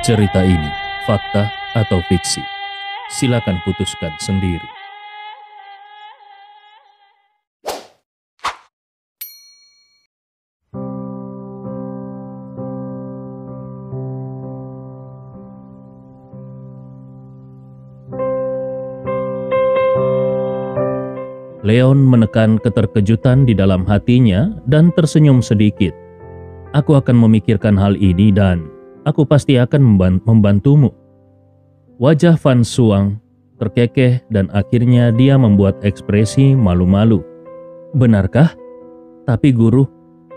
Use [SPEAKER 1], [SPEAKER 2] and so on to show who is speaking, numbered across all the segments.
[SPEAKER 1] Cerita ini fakta atau fiksi? Silakan putuskan sendiri. Leon menekan keterkejutan di dalam hatinya dan tersenyum sedikit. Aku akan memikirkan hal ini dan aku pasti akan membantumu. Wajah Van Suang terkekeh dan akhirnya dia membuat ekspresi malu-malu. Benarkah? Tapi guru,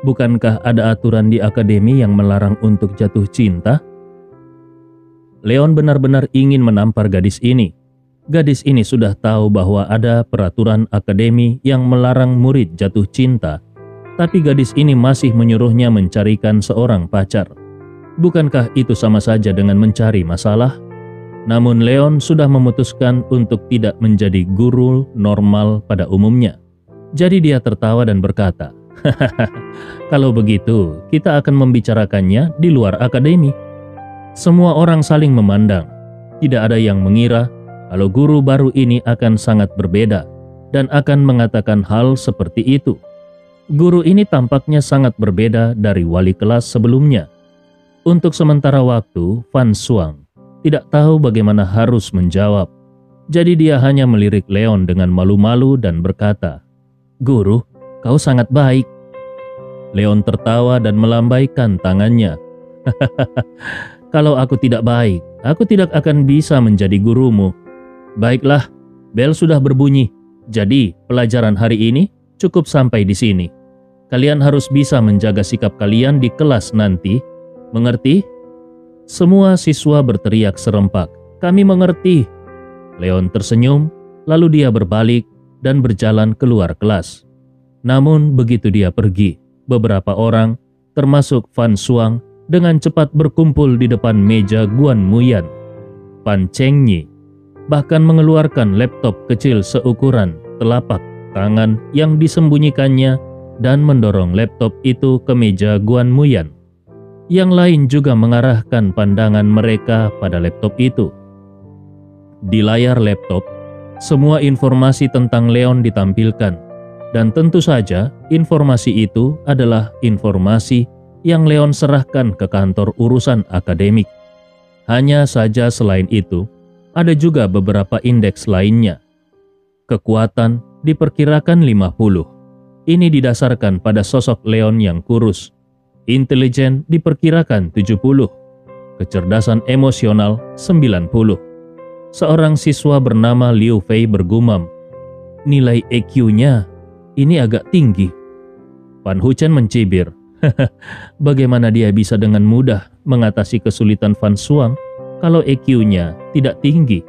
[SPEAKER 1] bukankah ada aturan di akademi yang melarang untuk jatuh cinta? Leon benar-benar ingin menampar gadis ini. Gadis ini sudah tahu bahwa ada peraturan akademi yang melarang murid jatuh cinta, tapi gadis ini masih menyuruhnya mencarikan seorang pacar. Bukankah itu sama saja dengan mencari masalah? Namun Leon sudah memutuskan untuk tidak menjadi guru normal pada umumnya. Jadi dia tertawa dan berkata, "Hahaha, kalau begitu kita akan membicarakannya di luar akademi." Semua orang saling memandang. Tidak ada yang mengira kalau guru baru ini akan sangat berbeda dan akan mengatakan hal seperti itu. Guru ini tampaknya sangat berbeda dari wali kelas sebelumnya. Untuk sementara waktu, Van Suang tidak tahu bagaimana harus menjawab. Jadi dia hanya melirik Leon dengan malu-malu dan berkata, "Guru, kau sangat baik." Leon tertawa dan melambaikan tangannya. "Kalau aku tidak baik, aku tidak akan bisa menjadi gurumu." "Baiklah, bel sudah berbunyi. Jadi, pelajaran hari ini cukup sampai di sini. Kalian harus bisa menjaga sikap kalian di kelas nanti. Mengerti?" Semua siswa berteriak serempak, "Kami mengerti." Leon tersenyum, lalu dia berbalik dan berjalan keluar kelas. Namun begitu dia pergi, beberapa orang, termasuk Van Suang, dengan cepat berkumpul di depan meja Guan Muyan. Pan Chengyi bahkan mengeluarkan laptop kecil seukuran telapak tangan yang disembunyikannya dan mendorong laptop itu ke meja Guan Muyan. Yang lain juga mengarahkan pandangan mereka pada laptop itu. Di layar laptop, semua informasi tentang Leon ditampilkan, dan tentu saja informasi itu adalah informasi yang Leon serahkan ke kantor urusan akademik. Hanya saja selain itu, ada juga beberapa indeks lainnya. Kekuatan diperkirakan 50. Ini didasarkan pada sosok Leon yang kurus. Intelijen diperkirakan 70. Kecerdasan emosional 90. Seorang siswa bernama Liu Fei bergumam, "Nilai EQ-nya ini agak tinggi." Pan Huchen mencibir, "Bagaimana dia bisa dengan mudah mengatasi kesulitan Van Suang kalau EQ-nya tidak tinggi?"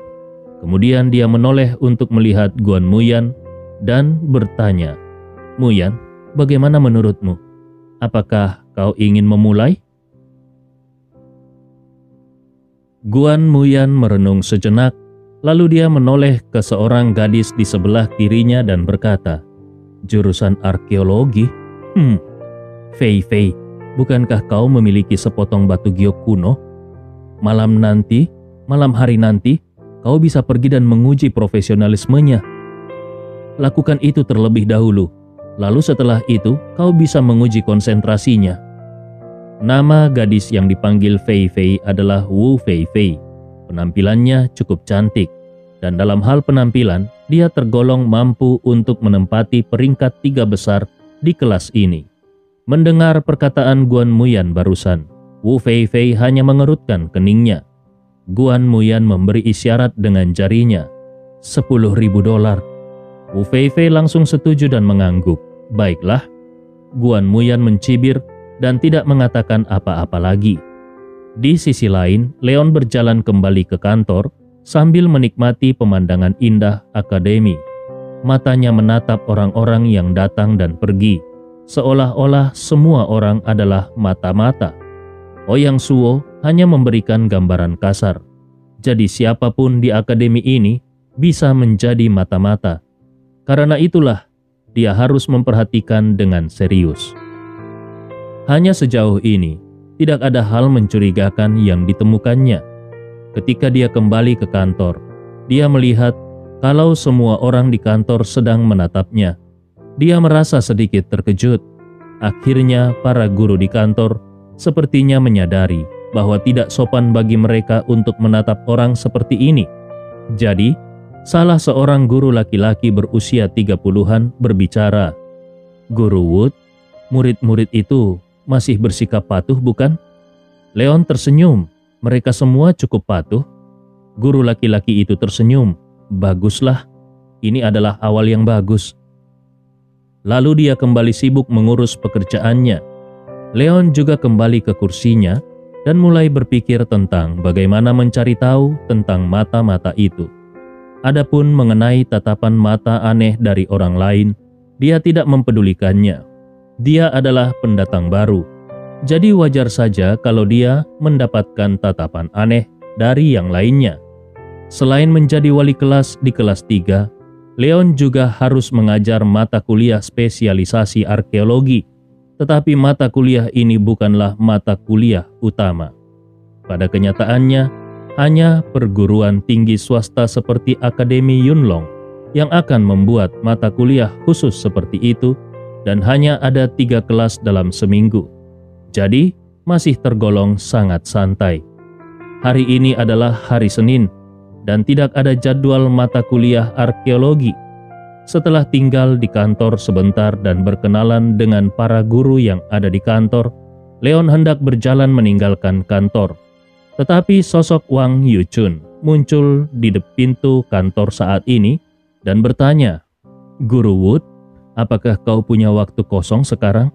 [SPEAKER 1] Kemudian dia menoleh untuk melihat Guan Muyan dan bertanya, "Muyan, bagaimana menurutmu? Apakah kau ingin memulai?" Guan Muyan merenung sejenak, lalu dia menoleh ke seorang gadis di sebelah kirinya dan berkata, "Jurusan arkeologi? Fei Fei, bukankah kau memiliki sepotong batu giok kuno? Malam hari nanti, kau bisa pergi dan menguji profesionalismenya. Lakukan itu terlebih dahulu, lalu setelah itu kau bisa menguji konsentrasinya." Nama gadis yang dipanggil Fei Fei adalah Wu Fei Fei. Penampilannya cukup cantik, dan dalam hal penampilan, dia tergolong mampu untuk menempati peringkat 3 besar di kelas ini. Mendengar perkataan Guan Muyan barusan, Wu Fei Fei hanya mengerutkan keningnya. Guan Muyan memberi isyarat dengan jarinya, $10.000. Wu Fei Fei langsung setuju dan mengangguk. "Baiklah." Guan Muyan mencibir dan tidak mengatakan apa-apa lagi. Di sisi lain, Leon berjalan kembali ke kantor sambil menikmati pemandangan indah akademi. Matanya menatap orang-orang yang datang dan pergi, seolah-olah semua orang adalah mata-mata. Ouyang Suo hanya memberikan gambaran kasar. Jadi siapapun di akademi ini bisa menjadi mata-mata. Karena itulah dia harus memperhatikan dengan serius. Hanya sejauh ini, Tidak ada hal mencurigakan yang ditemukannya. Ketika dia kembali ke kantor, dia melihat kalau semua orang di kantor sedang menatapnya. Dia merasa sedikit terkejut. Akhirnya para guru di kantor sepertinya menyadari bahwa tidak sopan bagi mereka untuk menatap orang seperti ini. Jadi, salah seorang guru laki-laki berusia 30-an berbicara, "Guru Wood, murid-murid itu masih bersikap patuh bukan?" Leon tersenyum. Mereka semua cukup patuh. Guru laki-laki itu tersenyum. Baguslah, ini adalah awal yang bagus. Lalu dia kembali sibuk mengurus pekerjaannya. Leon juga kembali ke kursinya dan mulai berpikir tentang bagaimana mencari tahu tentang mata-mata itu. Adapun mengenai tatapan mata aneh dari orang lain, dia tidak mempedulikannya. Dia adalah pendatang baru, jadi wajar saja kalau dia mendapatkan tatapan aneh dari yang lainnya. Selain menjadi wali kelas di kelas 3, Leon juga harus mengajar mata kuliah spesialisasi arkeologi, tetapi mata kuliah ini bukanlah mata kuliah utama. Pada kenyataannya, hanya perguruan tinggi swasta seperti Akademi Yunlong yang akan membuat mata kuliah khusus seperti itu, dan hanya ada 3 kelas dalam seminggu. Jadi, masih tergolong sangat santai. Hari ini adalah hari Senin, dan tidak ada jadwal mata kuliah arkeologi. Setelah tinggal di kantor sebentar dan berkenalan dengan para guru yang ada di kantor, Leon hendak berjalan meninggalkan kantor. Tetapi sosok Wang Yuchun muncul di pintu kantor saat ini dan bertanya, "Guru Wood, apakah kau punya waktu kosong sekarang?"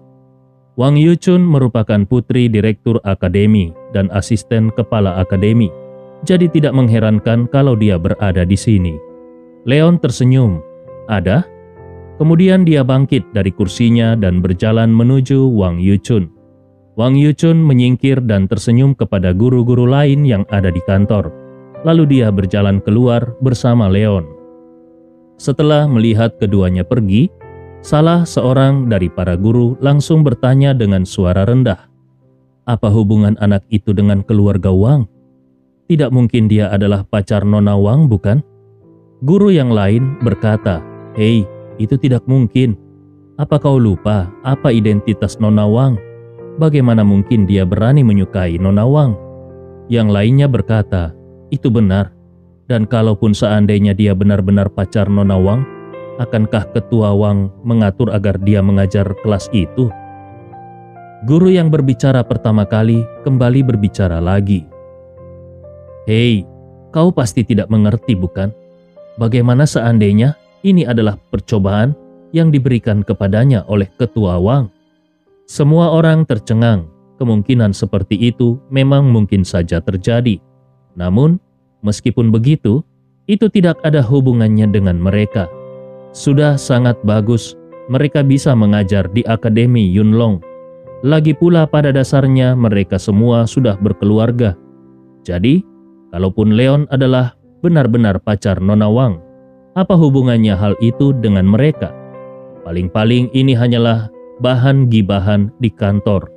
[SPEAKER 1] Wang Yuchun merupakan putri direktur akademi dan asisten kepala akademi, jadi tidak mengherankan kalau dia berada di sini. Leon tersenyum. "Ada?" Kemudian dia bangkit dari kursinya dan berjalan menuju Wang Yuchun. Wang Yuchun menyingkir dan tersenyum kepada guru-guru lain yang ada di kantor. Lalu dia berjalan keluar bersama Leon. Setelah melihat keduanya pergi, salah seorang dari para guru langsung bertanya dengan suara rendah, "Apa hubungan anak itu dengan keluarga Wang? Tidak mungkin dia adalah pacar Nona Wang, bukan?" Guru yang lain berkata, "Hei, itu tidak mungkin. Apa kau lupa apa identitas Nona Wang? Bagaimana mungkin dia berani menyukai Nona Wang?" Yang lainnya berkata, "Itu benar. Dan kalaupun seandainya dia benar-benar pacar Nona Wang, akankah ketua Wang mengatur agar dia mengajar kelas itu?" Guru yang berbicara pertama kali kembali berbicara lagi. "Hei, kau pasti tidak mengerti, bukan? Bagaimana seandainya ini adalah percobaan yang diberikan kepadanya oleh ketua Wang?" Semua orang tercengang. Kemungkinan seperti itu memang mungkin saja terjadi. Namun, meskipun begitu, itu tidak ada hubungannya dengan mereka. Sudah sangat bagus mereka bisa mengajar di Akademi Yunlong. Lagi pula pada dasarnya mereka semua sudah berkeluarga. Jadi, kalaupun Leon adalah benar-benar pacar Nona Wang, apa hubungannya hal itu dengan mereka? Paling-paling ini hanyalah bahan gibahan di kantor.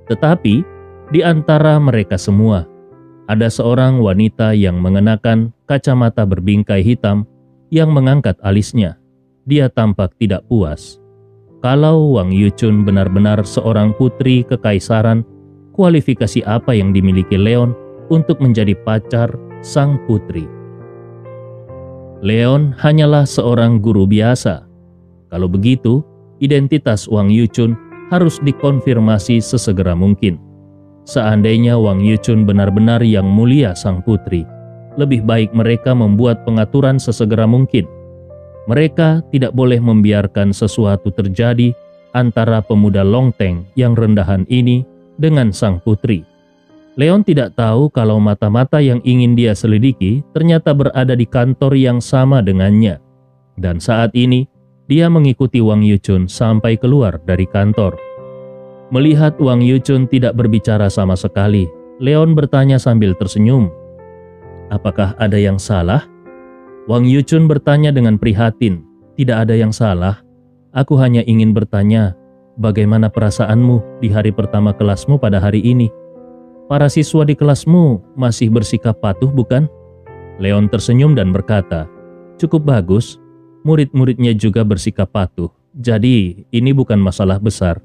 [SPEAKER 1] Tetapi, di antara mereka semua, ada seorang wanita yang mengenakan kacamata berbingkai hitam yang mengangkat alisnya. Dia tampak tidak puas. Kalau Wang Yuchun benar-benar seorang putri kekaisaran, kualifikasi apa yang dimiliki Leon untuk menjadi pacar sang putri? Leon hanyalah seorang guru biasa. Kalau begitu, identitas Wang Yuchun harus dikonfirmasi sesegera mungkin. Seandainya Wang Yuchun benar-benar yang mulia sang putri, lebih baik mereka membuat pengaturan sesegera mungkin. Mereka tidak boleh membiarkan sesuatu terjadi antara pemuda Longteng yang rendahan ini dengan sang putri. Leon tidak tahu kalau mata-mata yang ingin dia selidiki ternyata berada di kantor yang sama dengannya. Dan saat ini, dia mengikuti Wang Yuchun sampai keluar dari kantor. Melihat Wang Yuchun tidak berbicara sama sekali, Leon bertanya sambil tersenyum, "Apakah ada yang salah?" Wang Yuchun bertanya dengan prihatin, "Tidak ada yang salah. Aku hanya ingin bertanya, bagaimana perasaanmu di hari pertama kelasmu pada hari ini? Para siswa di kelasmu masih bersikap patuh, bukan?" Leon tersenyum dan berkata, "Cukup bagus, murid-muridnya juga bersikap patuh. Jadi ini bukan masalah besar."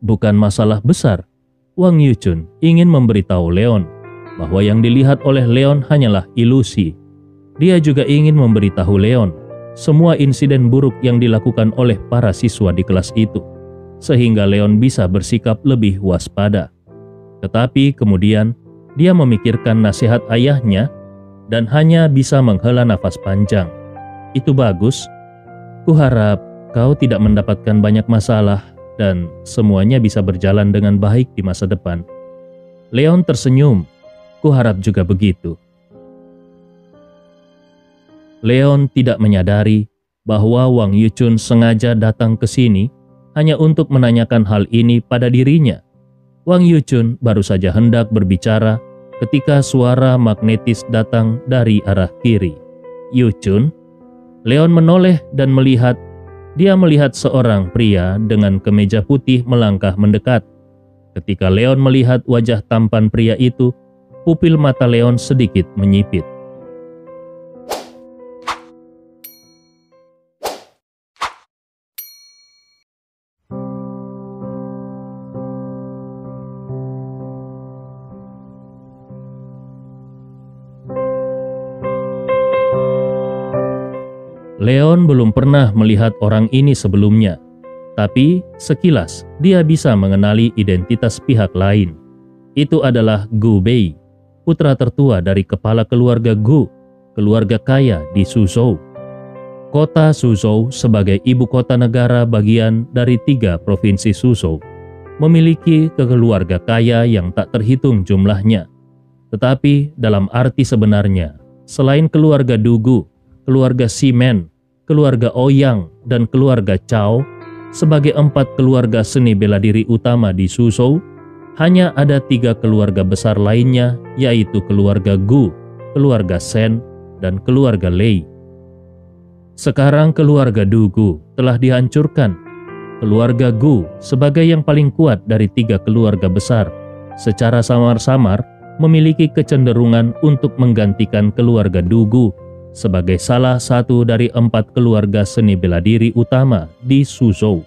[SPEAKER 1] "Bukan masalah besar?" Wang Yuchun ingin memberitahu Leon bahwa yang dilihat oleh Leon hanyalah ilusi. Dia juga ingin memberitahu Leon semua insiden buruk yang dilakukan oleh para siswa di kelas itu, sehingga Leon bisa bersikap lebih waspada. Tetapi kemudian dia memikirkan nasihat ayahnya dan hanya bisa menghela nafas panjang. "Itu bagus. Kuharap kau tidak mendapatkan banyak masalah dan semuanya bisa berjalan dengan baik di masa depan." Leon tersenyum. "Kuharap juga begitu." Leon tidak menyadari bahwa Wang Yuchun sengaja datang ke sini hanya untuk menanyakan hal ini pada dirinya. Wang Yuchun baru saja hendak berbicara ketika suara magnetis datang dari arah kiri. "Yuchun?" Leon menoleh dan melihat. Dia melihat seorang pria dengan kemeja putih melangkah mendekat. Ketika Leon melihat wajah tampan pria itu, pupil mata Leon sedikit menyipit. Leon belum pernah melihat orang ini sebelumnya, tapi sekilas dia bisa mengenali identitas pihak lain. Itu adalah Gu Bei, putra tertua dari kepala keluarga Gu, keluarga kaya di Suzhou. Kota Suzhou sebagai ibu kota negara bagian dari 3 provinsi Suzhou memiliki keluarga kaya yang tak terhitung jumlahnya. Tetapi dalam arti sebenarnya, selain keluarga Dugu, keluarga Ximen, keluarga Ouyang, dan keluarga Cao, sebagai 4 keluarga seni bela diri utama di Suzhou, hanya ada 3 keluarga besar lainnya, yaitu keluarga Gu, keluarga Shen, dan keluarga Lei. Sekarang keluarga Dugu telah dihancurkan. Keluarga Gu sebagai yang paling kuat dari 3 keluarga besar, secara samar-samar memiliki kecenderungan untuk menggantikan keluarga Dugu sebagai salah satu dari 4 keluarga seni bela diri utama di Suzhou.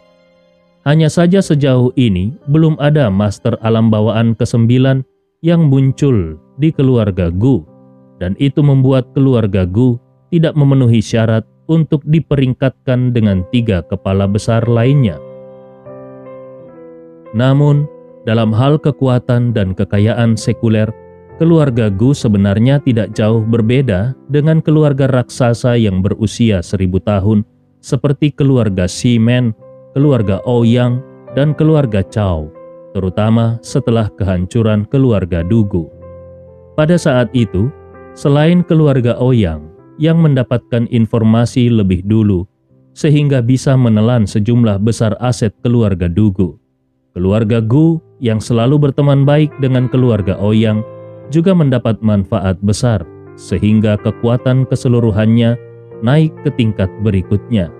[SPEAKER 1] Hanya saja sejauh ini belum ada master alam bawaan ke-9 yang muncul di keluarga Gu, dan itu membuat keluarga Gu tidak memenuhi syarat untuk diperingkatkan dengan 3 kepala besar lainnya. Namun, dalam hal kekuatan dan kekayaan sekuler, keluarga Gu sebenarnya tidak jauh berbeda dengan keluarga raksasa yang berusia 1000 tahun seperti keluarga Ximen, keluarga Ouyang, dan keluarga Cao, terutama setelah kehancuran keluarga Dugu. Pada saat itu, selain keluarga Ouyang yang mendapatkan informasi lebih dulu sehingga bisa menelan sejumlah besar aset keluarga Dugu, keluarga Gu yang selalu berteman baik dengan keluarga Ouyang juga mendapat manfaat besar, sehingga kekuatan keseluruhannya naik ke tingkat berikutnya.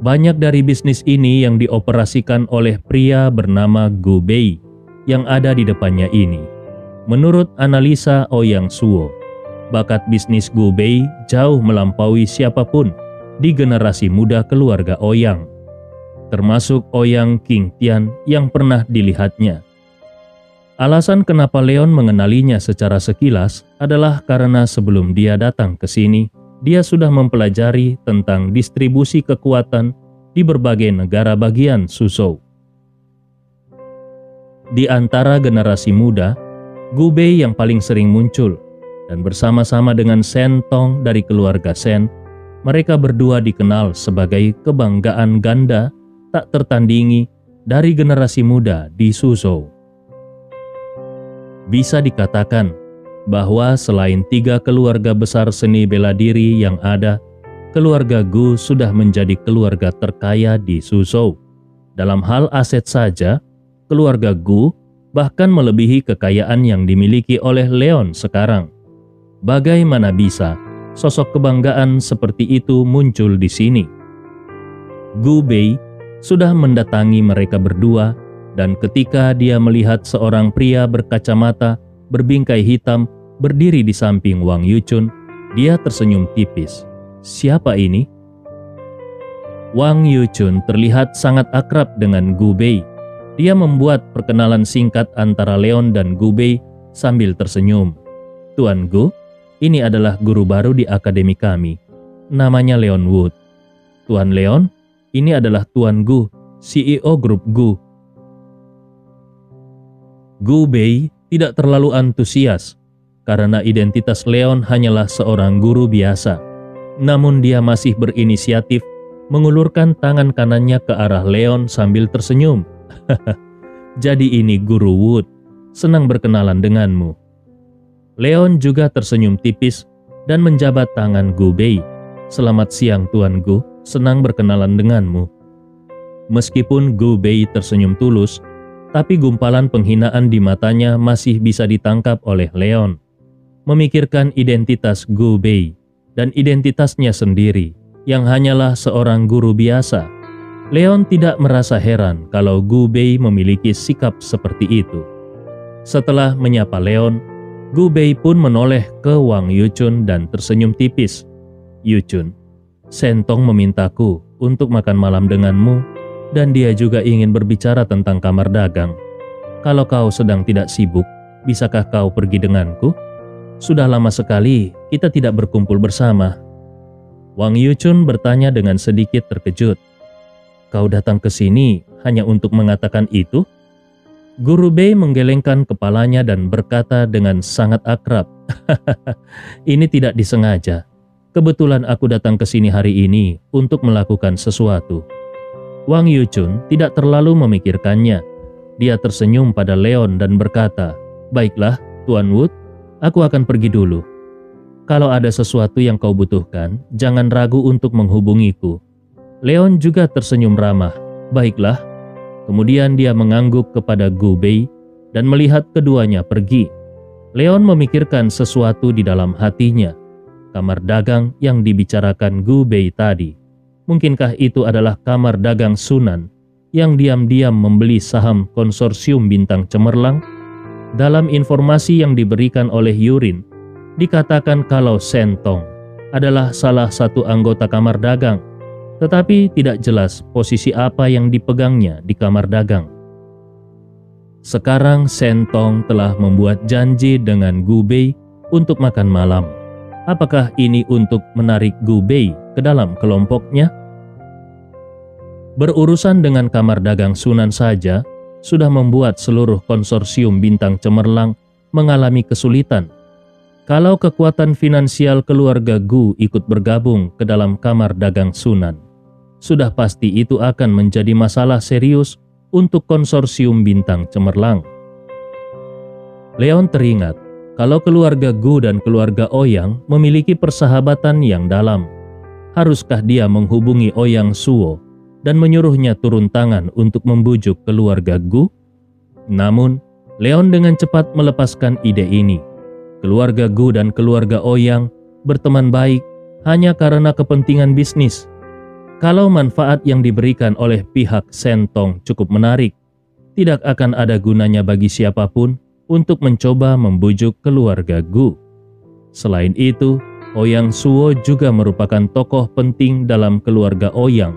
[SPEAKER 1] Banyak dari bisnis ini yang dioperasikan oleh pria bernama Gu Bei yang ada di depannya ini. Menurut analisa Ouyang Suo, bakat bisnis Gu Bei jauh melampaui siapapun di generasi muda keluarga Ouyang, termasuk Ouyang Qingtian yang pernah dilihatnya. Alasan kenapa Leon mengenalinya secara sekilas adalah karena sebelum dia datang ke sini, dia sudah mempelajari tentang distribusi kekuatan di berbagai negara bagian Suzhou. Di antara generasi muda, Gu Bei yang paling sering muncul, dan bersama-sama dengan Shen Tong dari keluarga Shen, mereka berdua dikenal sebagai kebanggaan ganda tak tertandingi dari generasi muda di Suzhou. Bisa dikatakan bahwa selain 3 keluarga besar seni bela diri yang ada, keluarga Gu sudah menjadi keluarga terkaya di Suzhou. Dalam hal aset saja, keluarga Gu bahkan melebihi kekayaan yang dimiliki oleh Leon sekarang. Bagaimana bisa sosok kebanggaan seperti itu muncul di sini? Gu Bei sudah mendatangi mereka berdua, dan ketika dia melihat seorang pria berkacamata, berbingkai hitam, berdiri di samping Wang Yuchun, dia tersenyum tipis. Siapa ini? Wang Yuchun terlihat sangat akrab dengan Gu Bei. Dia membuat perkenalan singkat antara Leon dan Gu Bei sambil tersenyum. Tuan Gu, ini adalah guru baru di akademi kami. Namanya Leon Wood. Tuan Leon, ini adalah Tuan Gu, CEO grup Gu. Gu Bei tidak terlalu antusias karena identitas Leon hanyalah seorang guru biasa. Namun dia masih berinisiatif mengulurkan tangan kanannya ke arah Leon sambil tersenyum. Jadi ini Guru Wood, senang berkenalan denganmu. Leon juga tersenyum tipis dan menjabat tangan Gu Bei. Selamat siang Tuan Gu, senang berkenalan denganmu. Meskipun Gu Bei tersenyum tulus, tapi gumpalan penghinaan di matanya masih bisa ditangkap oleh Leon. Memikirkan identitas Gu Bei dan identitasnya sendiri yang hanyalah seorang guru biasa, Leon tidak merasa heran kalau Gu Bei memiliki sikap seperti itu. Setelah menyapa Leon, Gu Bei pun menoleh ke Wang Yuchun dan tersenyum tipis. Yuchun, Sentong memintaku untuk makan malam denganmu dan dia juga ingin berbicara tentang kamar dagang. Kalau kau sedang tidak sibuk, bisakah kau pergi denganku? Sudah lama sekali kita tidak berkumpul bersama. Wang Yuchun bertanya dengan sedikit terkejut. Kau datang ke sini hanya untuk mengatakan itu? Guru Bei menggelengkan kepalanya dan berkata dengan sangat akrab, ini tidak disengaja. Kebetulan aku datang ke sini hari ini untuk melakukan sesuatu. Wang Yuchun tidak terlalu memikirkannya. Dia tersenyum pada Leon dan berkata, baiklah, Tuan Wood, aku akan pergi dulu. Kalau ada sesuatu yang kau butuhkan, jangan ragu untuk menghubungiku. Leon juga tersenyum ramah. Baiklah. Kemudian dia mengangguk kepada Gu Bei dan melihat keduanya pergi. Leon memikirkan sesuatu di dalam hatinya. Kamar dagang yang dibicarakan Gu Bei tadi. Mungkinkah itu adalah kamar dagang Sunan yang diam-diam membeli saham konsorsium Bintang Cemerlang? Dalam informasi yang diberikan oleh Yurin, dikatakan kalau Sentong adalah salah satu anggota kamar dagang, tetapi tidak jelas posisi apa yang dipegangnya di kamar dagang. Sekarang Sentong telah membuat janji dengan Gu Bei untuk makan malam. Apakah ini untuk menarik Gu Bei ke dalam kelompoknya? Berurusan dengan kamar dagang Sunan saja sudah membuat seluruh konsorsium Bintang Cemerlang mengalami kesulitan. Kalau kekuatan finansial keluarga Gu ikut bergabung ke dalam kamar dagang Sunan, sudah pasti itu akan menjadi masalah serius untuk konsorsium Bintang Cemerlang. Leon teringat kalau keluarga Gu dan keluarga Ouyang memiliki persahabatan yang dalam. Haruskah dia menghubungi Ouyang Suo dan menyuruhnya turun tangan untuk membujuk keluarga Gu? Namun, Leon dengan cepat melepaskan ide ini. Keluarga Gu dan keluarga Ouyang berteman baik hanya karena kepentingan bisnis. Kalau manfaat yang diberikan oleh pihak Sentong cukup menarik, tidak akan ada gunanya bagi siapapun untuk mencoba membujuk keluarga Gu. Selain itu, Ouyang Suo juga merupakan tokoh penting dalam keluarga Ouyang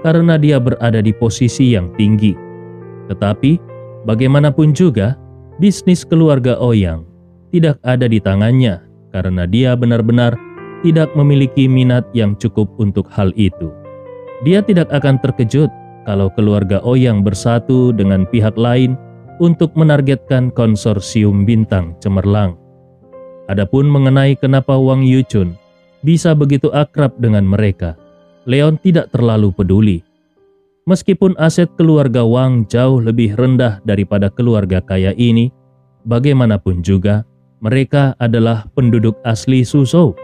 [SPEAKER 1] karena dia berada di posisi yang tinggi. Tetapi, bagaimanapun juga, bisnis keluarga Ouyang tidak ada di tangannya karena dia benar-benar tidak memiliki minat yang cukup untuk hal itu. Dia tidak akan terkejut kalau keluarga Ouyang bersatu dengan pihak lain untuk menargetkan konsorsium Bintang Cemerlang. Adapun mengenai kenapa Wang Yuchun bisa begitu akrab dengan mereka, Leon tidak terlalu peduli. Meskipun aset keluarga Wang jauh lebih rendah daripada keluarga kaya ini, bagaimanapun juga mereka adalah penduduk asli Suzhou.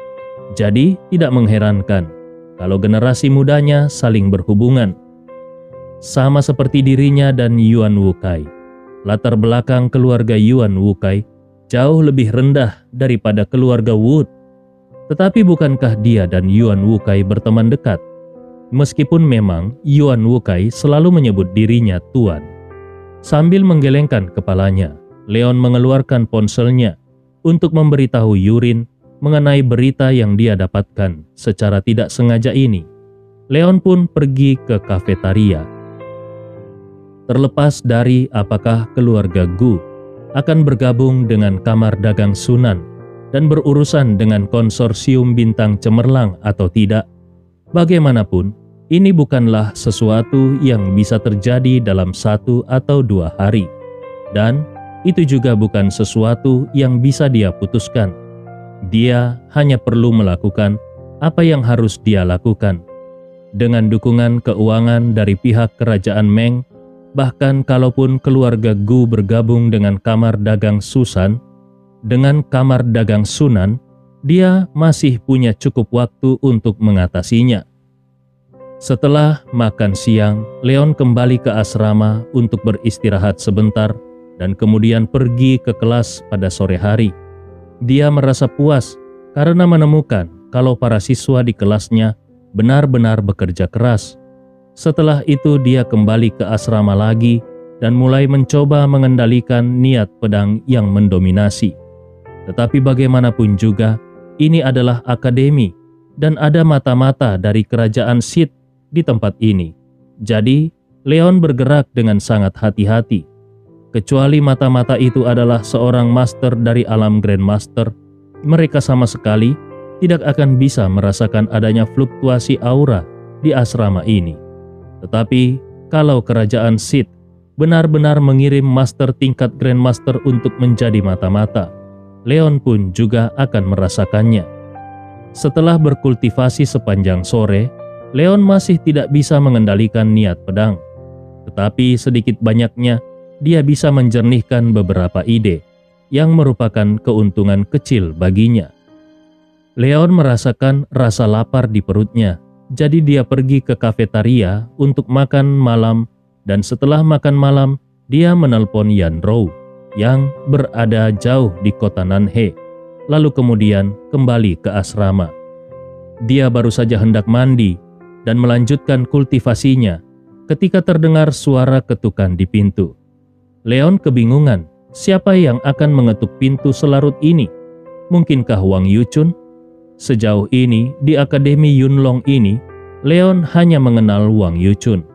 [SPEAKER 1] Jadi tidak mengherankan kalau generasi mudanya saling berhubungan. Sama seperti dirinya dan Yuan Wukai, latar belakang keluarga Yuan Wukai jauh lebih rendah daripada keluarga Wood. Tetapi bukankah dia dan Yuan Wukai berteman dekat? Meskipun memang Yuan Wukai selalu menyebut dirinya Tuan. Sambil menggelengkan kepalanya, Leon mengeluarkan ponselnya untuk memberitahu Yurin mengenai berita yang dia dapatkan secara tidak sengaja ini. Leon pun pergi ke kafetaria. Terlepas dari apakah keluarga Gu akan bergabung dengan kamar dagang Sunan dan berurusan dengan konsorsium bintang cemerlang atau tidak, bagaimanapun, ini bukanlah sesuatu yang bisa terjadi dalam 1 atau 2 hari. Dan itu juga bukan sesuatu yang bisa dia putuskan. Dia hanya perlu melakukan apa yang harus dia lakukan. Dengan dukungan keuangan dari pihak kerajaan Meng, bahkan kalaupun keluarga Gu bergabung dengan kamar dagang Susan, dengan kamar dagang Sunan, dia masih punya cukup waktu untuk mengatasinya. Setelah makan siang, Leon kembali ke asrama untuk beristirahat sebentar dan kemudian pergi ke kelas pada sore hari. Dia merasa puas karena menemukan kalau para siswa di kelasnya benar-benar bekerja keras. Setelah itu dia kembali ke asrama lagi dan mulai mencoba mengendalikan niat pedang yang mendominasi. Tetapi bagaimanapun juga, ini adalah akademi dan ada mata-mata dari kerajaan Sith di tempat ini. Jadi, Leon bergerak dengan sangat hati-hati. Kecuali mata-mata itu adalah seorang master dari alam Grandmaster, mereka sama sekali tidak akan bisa merasakan adanya fluktuasi aura di asrama ini. Tetapi, kalau kerajaan Sith benar-benar mengirim master tingkat Grandmaster untuk menjadi mata-mata, Leon pun juga akan merasakannya. Setelah berkultivasi sepanjang sore, Leon masih tidak bisa mengendalikan niat pedang. Tetapi sedikit banyaknya, dia bisa menjernihkan beberapa ide yang merupakan keuntungan kecil baginya. Leon merasakan rasa lapar di perutnya, jadi dia pergi ke kafetaria untuk makan malam, dan setelah makan malam, dia menelpon Yan Rou yang berada jauh di kota Nanhe, lalu kemudian kembali ke asrama. Dia baru saja hendak mandi dan melanjutkan kultivasinya ketika terdengar suara ketukan di pintu. Leon kebingungan siapa yang akan mengetuk pintu selarut ini. Mungkinkah Wang Yuchun? Sejauh ini di Akademi Yunlong ini, Leon hanya mengenal Wang Yuchun.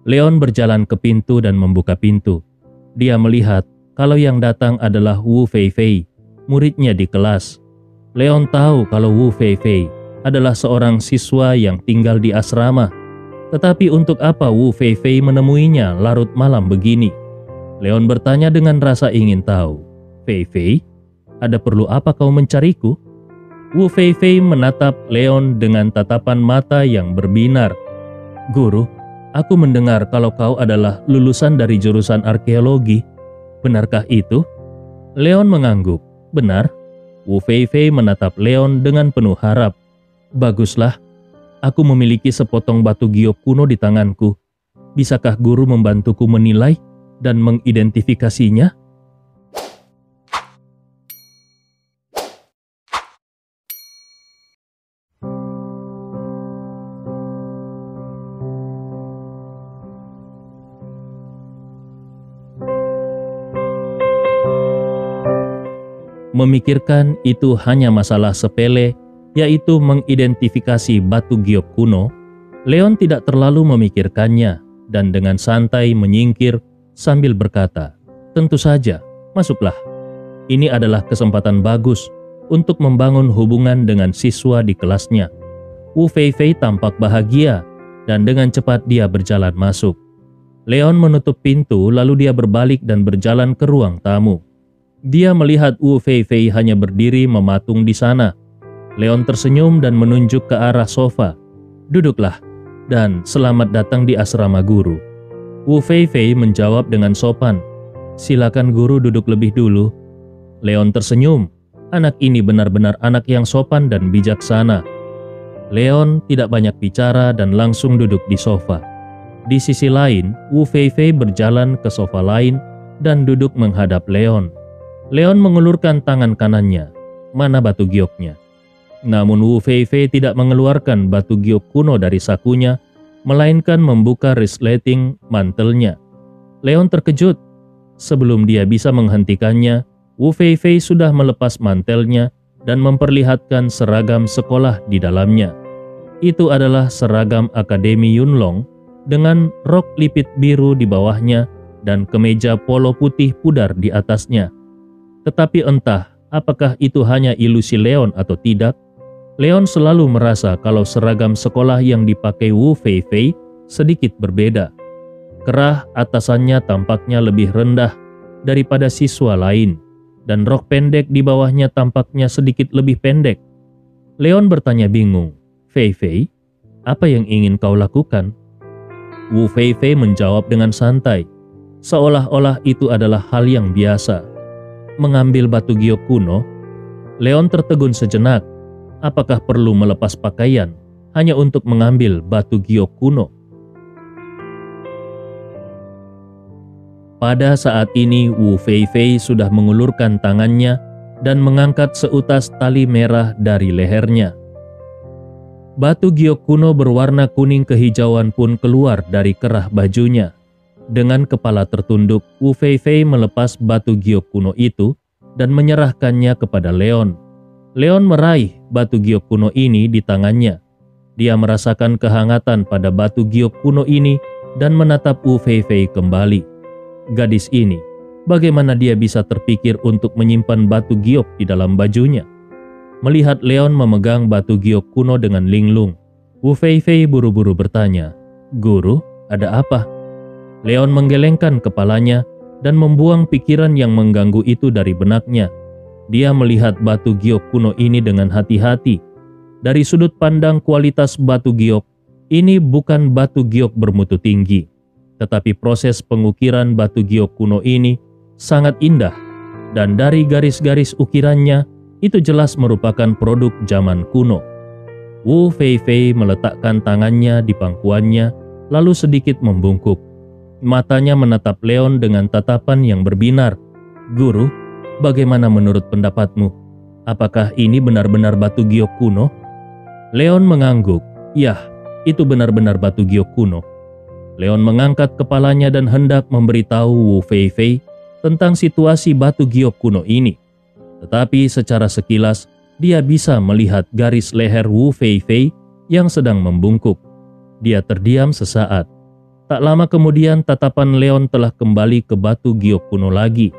[SPEAKER 1] Leon berjalan ke pintu dan membuka pintu. Dia melihat kalau yang datang adalah Wu Feifei, muridnya di kelas. Leon tahu kalau Wu Feifei adalah seorang siswa yang tinggal di asrama. Tetapi untuk apa Wu Feifei menemuinya larut malam begini? Leon bertanya dengan rasa ingin tahu. Feifei, ada perlu apa kau mencariku? Wu Feifei menatap Leon dengan tatapan mata yang berbinar. Guru, aku mendengar kalau kau adalah lulusan dari jurusan arkeologi. Benarkah itu? Leon mengangguk. Benar. Wu Feifei menatap Leon dengan penuh harap. Baguslah, aku memiliki sepotong batu giok kuno di tanganku. Bisakah guru membantuku menilai dan mengidentifikasinya? Memikirkan itu hanya masalah sepele, yaitu mengidentifikasi batu giok kuno, Leon tidak terlalu memikirkannya dan dengan santai menyingkir sambil berkata, tentu saja, masuklah. Ini adalah kesempatan bagus untuk membangun hubungan dengan siswa di kelasnya. Wu Feifei tampak bahagia dan dengan cepat dia berjalan masuk. Leon menutup pintu lalu dia berbalik dan berjalan ke ruang tamu. Dia melihat Wu Feifei hanya berdiri mematung di sana. Leon tersenyum dan menunjuk ke arah sofa. Duduklah dan selamat datang di asrama guru. Wu Feifei menjawab dengan sopan. Silakan guru duduk lebih dulu. Leon tersenyum. Anak ini benar-benar anak yang sopan dan bijaksana. Leon tidak banyak bicara dan langsung duduk di sofa. Di sisi lain, Wu Feifei berjalan ke sofa lain dan duduk menghadap Leon. Leon mengulurkan tangan kanannya. Mana batu gioknya? Namun Wu Feifei tidak mengeluarkan batu giok kuno dari sakunya, melainkan membuka resleting mantelnya. Leon terkejut. Sebelum dia bisa menghentikannya, Wu Feifei sudah melepas mantelnya dan memperlihatkan seragam sekolah di dalamnya. Itu adalah seragam Akademi Yunlong dengan rok lipit biru di bawahnya dan kemeja polo putih pudar di atasnya. Tetapi entah apakah itu hanya ilusi Leon atau tidak, Leon selalu merasa kalau seragam sekolah yang dipakai Wu Feifei sedikit berbeda. Kerah atasannya tampaknya lebih rendah daripada siswa lain, dan rok pendek di bawahnya tampaknya sedikit lebih pendek. Leon bertanya bingung, "Feifei, apa yang ingin kau lakukan?" Wu Feifei menjawab dengan santai, seolah-olah itu adalah hal yang biasa. Mengambil batu giok kuno? Leon tertegun sejenak. Apakah perlu melepas pakaian hanya untuk mengambil batu giok kuno? Pada saat ini Wu Feifei sudah mengulurkan tangannya dan mengangkat seutas tali merah dari lehernya. Batu giok kuno berwarna kuning kehijauan pun keluar dari kerah bajunya. Dengan kepala tertunduk, Wu Feifei melepas batu giok kuno itu dan menyerahkannya kepada Leon. Leon meraih batu giok kuno ini di tangannya. Dia merasakan kehangatan pada batu giok kuno ini dan menatap Wu Feifei kembali. Gadis ini, bagaimana dia bisa terpikir untuk menyimpan batu giok di dalam bajunya? Melihat Leon memegang batu giok kuno dengan linglung, Wu Feifei buru-buru bertanya, "Guru, ada apa?" Leon menggelengkan kepalanya dan membuang pikiran yang mengganggu itu dari benaknya. Dia melihat batu giok kuno ini dengan hati-hati. Dari sudut pandang kualitas batu giok, ini bukan batu giok bermutu tinggi. Tetapi proses pengukiran batu giok kuno ini sangat indah, dan dari garis-garis ukirannya itu jelas merupakan produk zaman kuno. Wu Feifei meletakkan tangannya di pangkuannya, lalu sedikit membungkuk. Matanya menatap Leon dengan tatapan yang berbinar. "Guru, bagaimana menurut pendapatmu? Apakah ini benar-benar batu giok kuno?" Leon mengangguk. "Yah, itu benar-benar batu giok kuno." Leon mengangkat kepalanya dan hendak memberitahu Wu Feifei tentang situasi batu giok kuno ini. Tetapi secara sekilas, dia bisa melihat garis leher Wu Feifei yang sedang membungkuk. Dia terdiam sesaat. Tak lama kemudian tatapan Leon telah kembali ke batu giok kuno lagi.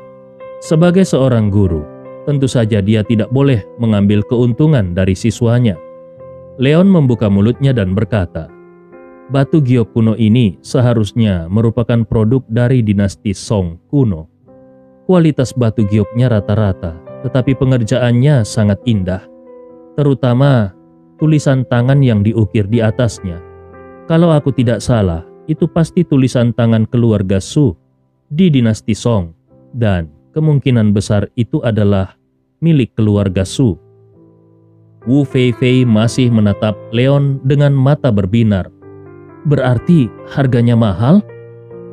[SPEAKER 1] Sebagai seorang guru, tentu saja dia tidak boleh mengambil keuntungan dari siswanya. Leon membuka mulutnya dan berkata, "Batu giok kuno ini seharusnya merupakan produk dari dinasti Song kuno. Kualitas batu gioknya rata-rata, tetapi pengerjaannya sangat indah. Terutama tulisan tangan yang diukir di atasnya. Kalau aku tidak salah, itu pasti tulisan tangan keluarga Su di dinasti Song, dan kemungkinan besar itu adalah milik keluarga Su." Wu Feifei masih menatap Leon dengan mata berbinar. "Berarti harganya mahal?"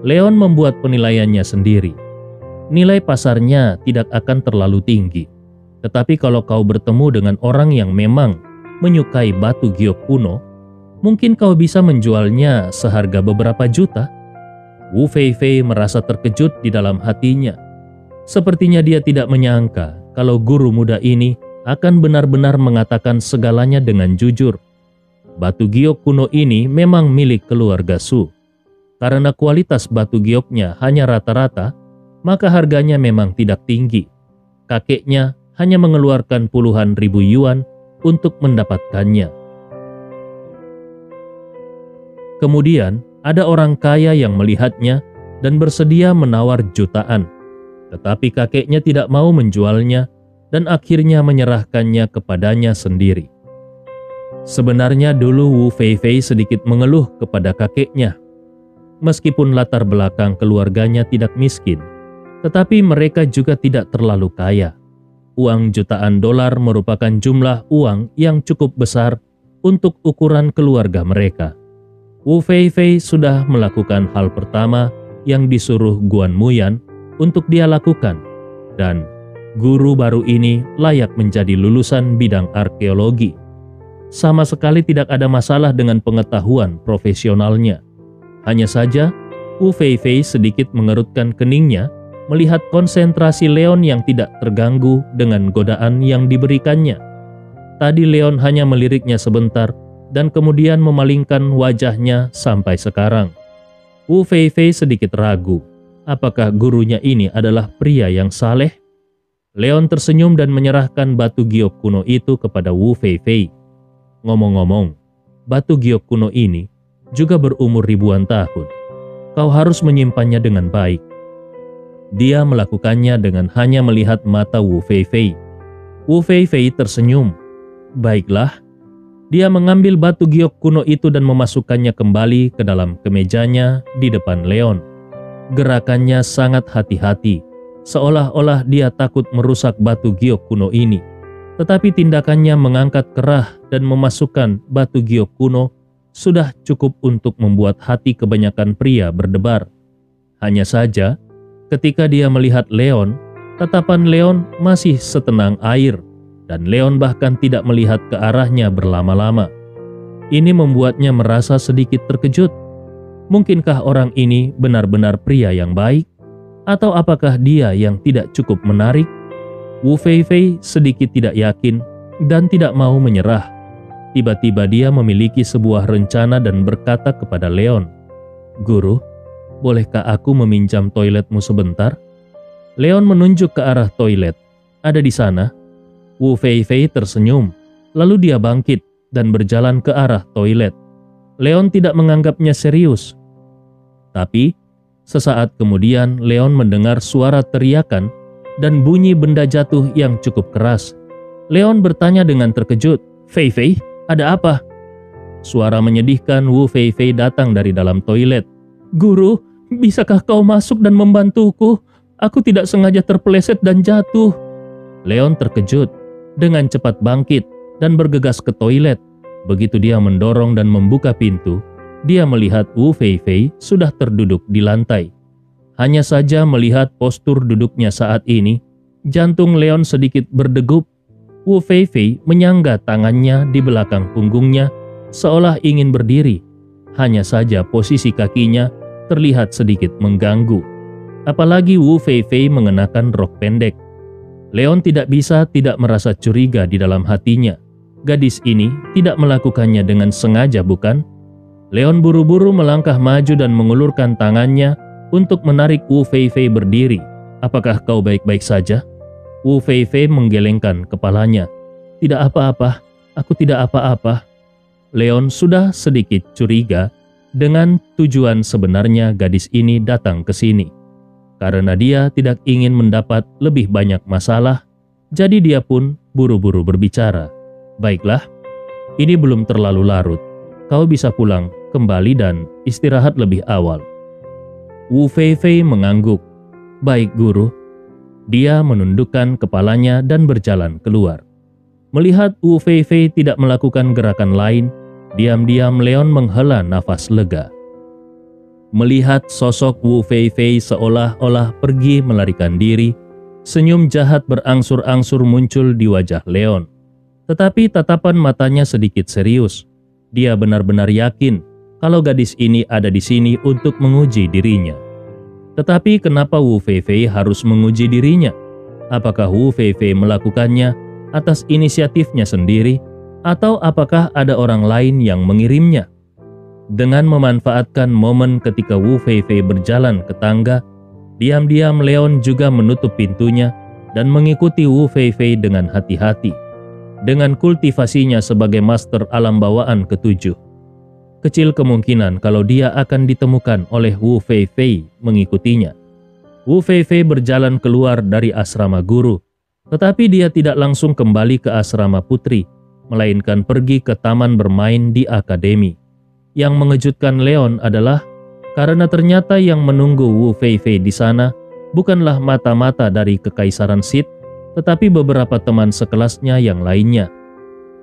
[SPEAKER 1] Leon membuat penilaiannya sendiri. Nilai pasarnya tidak akan terlalu tinggi. Tetapi kalau kau bertemu dengan orang yang memang menyukai batu giok kuno, mungkin kau bisa menjualnya seharga beberapa juta. Wu Feifei merasa terkejut di dalam hatinya. Sepertinya dia tidak menyangka kalau guru muda ini akan benar-benar mengatakan segalanya dengan jujur. Batu giok kuno ini memang milik keluarga Su. Karena kualitas batu gioknya hanya rata-rata, maka harganya memang tidak tinggi. Kakeknya hanya mengeluarkan puluhan ribu yuan untuk mendapatkannya. Kemudian ada orang kaya yang melihatnya dan bersedia menawar jutaan. Tetapi kakeknya tidak mau menjualnya dan akhirnya menyerahkannya kepadanya sendiri. Sebenarnya dulu Wu Feifei sedikit mengeluh kepada kakeknya. Meskipun latar belakang keluarganya tidak miskin, tetapi mereka juga tidak terlalu kaya. Uang jutaan dolar merupakan jumlah uang yang cukup besar untuk ukuran keluarga mereka. Wu Feifei sudah melakukan hal pertama yang disuruh Guan Muyan untuk dia lakukan, dan guru baru ini layak menjadi lulusan bidang arkeologi. Sama sekali tidak ada masalah dengan pengetahuan profesionalnya. Hanya saja, Wu Feifei sedikit mengerutkan keningnya melihat konsentrasi Leon yang tidak terganggu dengan godaan yang diberikannya. Tadi Leon hanya meliriknya sebentar dan kemudian memalingkan wajahnya sampai sekarang. Wu Feifei sedikit ragu, apakah gurunya ini adalah pria yang saleh? Leon tersenyum dan menyerahkan batu giok kuno itu kepada Wu Feifei. Ngomong-ngomong, batu giok kuno ini juga berumur ribuan tahun. Kau harus menyimpannya dengan baik. Dia melakukannya dengan hanya melihat mata Wu Feifei. Wu Feifei tersenyum. Baiklah. Dia mengambil batu giok kuno itu dan memasukkannya kembali ke dalam kemejanya di depan Leon. Gerakannya sangat hati-hati, seolah-olah dia takut merusak batu giok kuno ini. Tetapi tindakannya mengangkat kerah dan memasukkan batu giok kuno sudah cukup untuk membuat hati kebanyakan pria berdebar. Hanya saja, ketika dia melihat Leon, tatapan Leon masih setenang air, dan Leon bahkan tidak melihat ke arahnya berlama-lama. Ini membuatnya merasa sedikit terkejut. Mungkinkah orang ini benar-benar pria yang baik? Atau apakah dia yang tidak cukup menarik? Wu Feifei sedikit tidak yakin dan tidak mau menyerah. Tiba-tiba dia memiliki sebuah rencana dan berkata kepada Leon, "Guru, bolehkah aku meminjam toiletmu sebentar?" Leon menunjuk ke arah toilet. "Ada di sana." Wu Feifei tersenyum, lalu dia bangkit dan berjalan ke arah toilet. Leon tidak menganggapnya serius. Tapi, sesaat kemudian Leon mendengar suara teriakan dan bunyi benda jatuh yang cukup keras. Leon bertanya dengan terkejut, "Feifei, ada apa?" Suara menyedihkan Wu Feifei datang dari dalam toilet. "Guru, bisakah kau masuk dan membantuku? Aku tidak sengaja terpeleset dan jatuh." Leon terkejut, dengan cepat bangkit dan bergegas ke toilet. Begitu dia mendorong dan membuka pintu, dia melihat Wu Feifei sudah terduduk di lantai. Hanya saja melihat postur duduknya saat ini, jantung Leon sedikit berdegup. Wu Feifei menyangga tangannya di belakang punggungnya seolah ingin berdiri. Hanya saja posisi kakinya terlihat sedikit mengganggu. Apalagi Wu Feifei mengenakan rok pendek. Leon tidak bisa tidak merasa curiga di dalam hatinya. Gadis ini tidak melakukannya dengan sengaja, bukan? Leon buru-buru melangkah maju dan mengulurkan tangannya untuk menarik Wu Feifei berdiri. "Apakah kau baik-baik saja?" Wu Feifei menggelengkan kepalanya. "Tidak apa-apa, aku tidak apa-apa." Leon sudah sedikit curiga dengan tujuan sebenarnya gadis ini datang ke sini. Karena dia tidak ingin mendapat lebih banyak masalah, jadi dia pun buru-buru berbicara. "Baiklah, ini belum terlalu larut. Kau bisa pulang kembali dan istirahat lebih awal." Wu Feifei mengangguk. "Baik, Guru." Dia menundukkan kepalanya dan berjalan keluar. Melihat Wu Feifei tidak melakukan gerakan lain, diam-diam Leon menghela nafas lega. Melihat sosok Wu Feifei seolah-olah pergi melarikan diri, senyum jahat berangsur-angsur muncul di wajah Leon. Tetapi tatapan matanya sedikit serius. Dia benar-benar yakin kalau gadis ini ada di sini untuk menguji dirinya. Tetapi kenapa Wu Feifei harus menguji dirinya? Apakah Wu Feifei melakukannya atas inisiatifnya sendiri, atau apakah ada orang lain yang mengirimnya? Dengan memanfaatkan momen ketika Wu Feifei berjalan ke tangga, diam-diam Leon juga menutup pintunya dan mengikuti Wu Feifei dengan hati-hati. Dengan kultivasinya sebagai master alam bawaan ketujuh, kecil kemungkinan kalau dia akan ditemukan oleh Wu Feifei mengikutinya. Wu Feifei berjalan keluar dari asrama guru, tetapi dia tidak langsung kembali ke asrama putri, melainkan pergi ke taman bermain di akademi. Yang mengejutkan Leon adalah karena ternyata yang menunggu Wu Feifei di sana bukanlah mata-mata dari Kekaisaran Sith, tetapi beberapa teman sekelasnya yang lainnya.